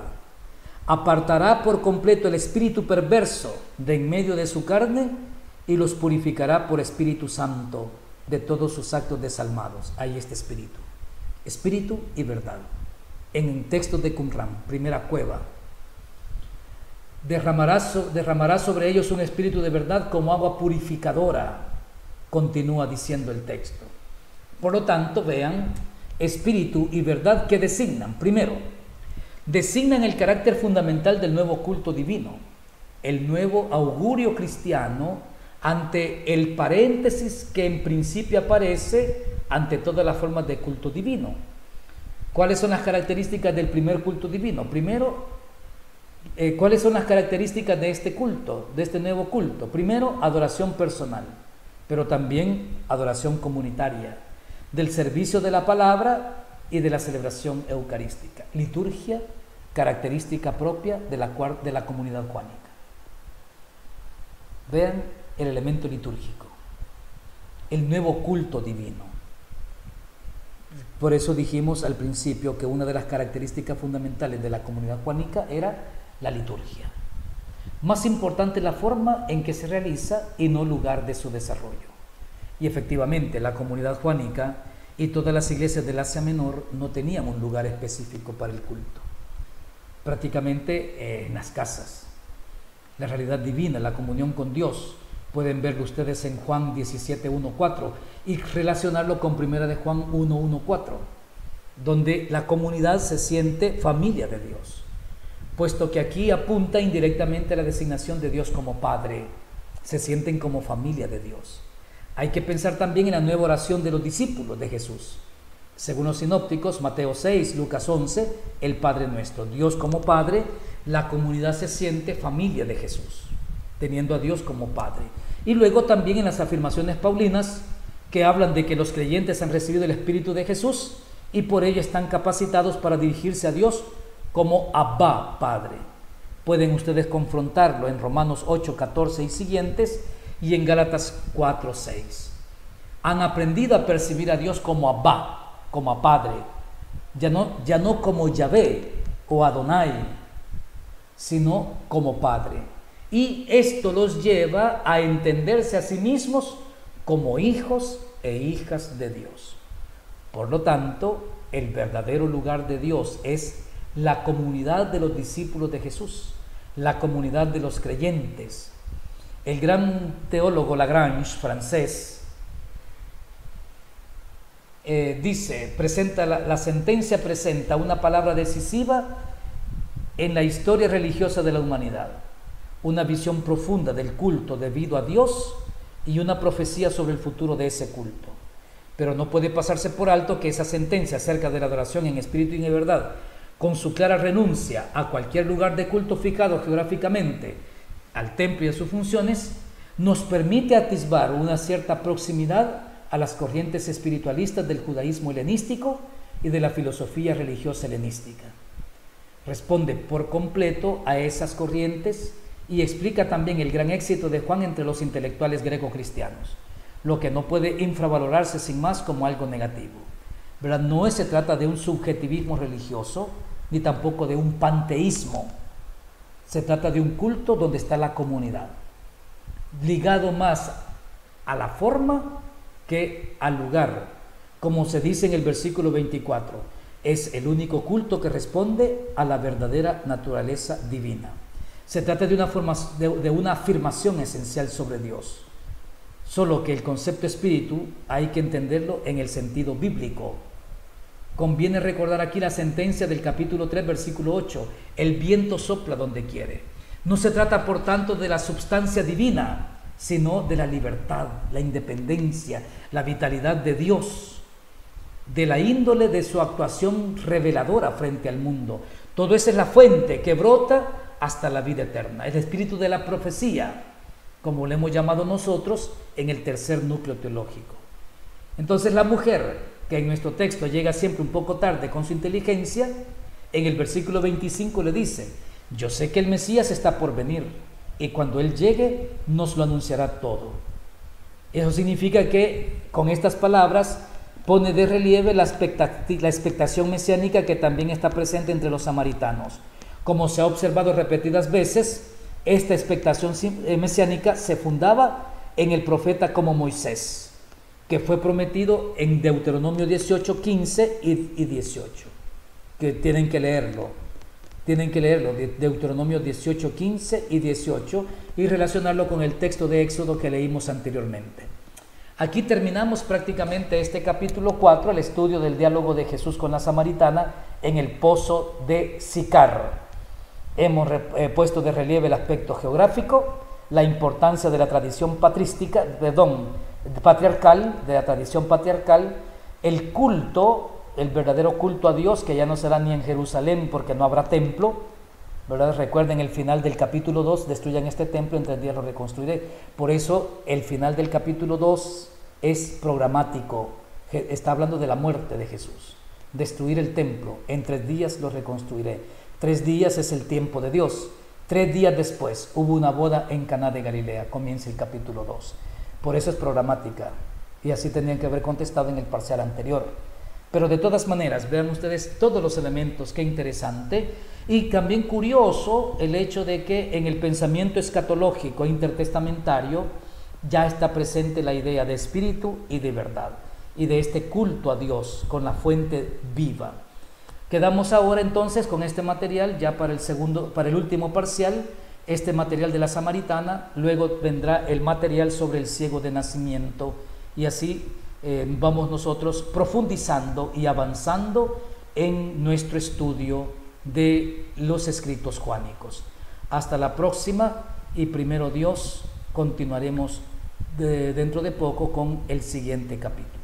Apartará por completo el espíritu perverso de en medio de su carne y los purificará por Espíritu Santo de todos sus actos desalmados. Ahí está espíritu y verdad. En el texto de Qumran, primera cueva, derramará sobre ellos un espíritu de verdad como agua purificadora, continúa diciendo el texto. Por lo tanto, vean, espíritu y verdad que designan. Primero, designan el carácter fundamental del nuevo culto divino, el nuevo augurio cristiano ante el paréntesis que en principio aparece ante todas las formas de culto divino. ¿Cuáles son las características del primer culto divino? Primero, ¿cuáles son las características de este culto, de este nuevo culto? Primero, adoración personal, pero también adoración comunitaria, del servicio de la palabra y de la celebración eucarística. Liturgia, característica propia de la comunidad juánica. Vean el elemento litúrgico, el nuevo culto divino. Por eso dijimos al principio que una de las características fundamentales de la comunidad juánica era la liturgia. Más importante la forma en que se realiza y no lugar de su desarrollo. Y efectivamente la comunidad juánica y todas las iglesias del Asia Menor no tenían un lugar específico para el culto. Prácticamente en las casas. La realidad divina, la comunión con Dios, pueden verlo ustedes en Juan 17:1-4 y relacionarlo con 1 de Juan 1:1-4, donde la comunidad se siente familia de Dios, puesto que aquí apunta indirectamente a la designación de Dios como Padre. Se sienten como familia de Dios. Hay que pensar también en la nueva oración de los discípulos de Jesús. Según los sinópticos, Mateo 6, Lucas 11, el Padre Nuestro. Dios como Padre, la comunidad se siente familia de Jesús, teniendo a Dios como Padre. Y luego también en las afirmaciones paulinas que hablan de que los creyentes han recibido el Espíritu de Jesús y por ello están capacitados para dirigirse a Dios como Abba, Padre. Pueden ustedes confrontarlo en Romanos 8, 14 y siguientes y en Gálatas 4, 6. Han aprendido a percibir a Dios como Abba, como a Padre, ya no como Yahvé o Adonai, sino como Padre. Y esto los lleva a entenderse a sí mismos como hijos e hijas de Dios. Por lo tanto, el verdadero lugar de Dios es la comunidad de los discípulos de Jesús, la comunidad de los creyentes. El gran teólogo Lagrange, francés, la sentencia presenta una palabra decisiva en la historia religiosa de la humanidad, una visión profunda del culto debido a Dios y una profecía sobre el futuro de ese culto. Pero no puede pasarse por alto que esa sentencia acerca de la adoración en espíritu y en verdad, con su clara renuncia a cualquier lugar de culto fijado geográficamente al templo y a sus funciones, nos permite atisbar una cierta proximidad a las corrientes espiritualistas del judaísmo helenístico y de la filosofía religiosa helenística. Responde por completo a esas corrientes y explica también el gran éxito de Juan entre los intelectuales greco-cristianos, lo que no puede infravalorarse sin más como algo negativo. ¿Verdad? No se trata de un subjetivismo religioso, ni tampoco de un panteísmo. Se trata de un culto donde está la comunidad, ligado más a la forma que al lugar. Como se dice en el versículo 24, es el único culto que responde a la verdadera naturaleza divina. Se trata de una afirmación esencial sobre Dios, solo que el concepto espíritu hay que entenderlo en el sentido bíblico. Conviene recordar aquí la sentencia del capítulo 3, versículo 8, el viento sopla donde quiere. No se trata, por tanto, de la substancia divina, sino de la libertad, la independencia, la vitalidad de Dios, de la índole de su actuación reveladora frente al mundo. Todo eso es la fuente que brota hasta la vida eterna, el espíritu de la profecía, como le hemos llamado nosotros en el tercer núcleo teológico. Entonces la mujer, que en nuestro texto llega siempre un poco tarde con su inteligencia, en el versículo 25 le dice: yo sé que el Mesías está por venir y cuando Él llegue nos lo anunciará todo. Eso significa que con estas palabras pone de relieve la expectación mesiánica que también está presente entre los samaritanos. Como se ha observado repetidas veces, esta expectación mesiánica se fundaba en el profeta como Moisés, que fue prometido en Deuteronomio 18, 15 y 18, que tienen que leerlo, Deuteronomio 18, 15 y 18, y relacionarlo con el texto de Éxodo que leímos anteriormente. Aquí terminamos prácticamente este capítulo 4, el estudio del diálogo de Jesús con la samaritana en el pozo de Sicar. Hemos puesto de relieve el aspecto geográfico, la importancia de la tradición patriarcal, de la tradición patriarcal, el culto, el verdadero culto a Dios, que ya no será ni en Jerusalén porque no habrá templo, ¿verdad? Recuerden el final del capítulo 2, destruyan este templo, en 3 días lo reconstruiré. Por eso el final del capítulo 2 es programático, está hablando de la muerte de Jesús. Destruir el templo, en 3 días lo reconstruiré. 3 días es el tiempo de Dios. 3 días después hubo una boda en Caná de Galilea, comienza el capítulo 2. Por eso es programática, y así tendrían que haber contestado en el parcial anterior. Pero de todas maneras, vean ustedes todos los elementos, qué interesante, y también curioso el hecho de que en el pensamiento escatológico intertestamentario ya está presente la idea de espíritu y de verdad, y de este culto a Dios con la fuente viva. Quedamos ahora entonces con este material ya para el último parcial, este material de la samaritana, luego vendrá el material sobre el ciego de nacimiento, y así vamos nosotros profundizando y avanzando en nuestro estudio de los escritos juánicos. Hasta la próxima, y primero Dios, continuaremos dentro de poco con el siguiente capítulo.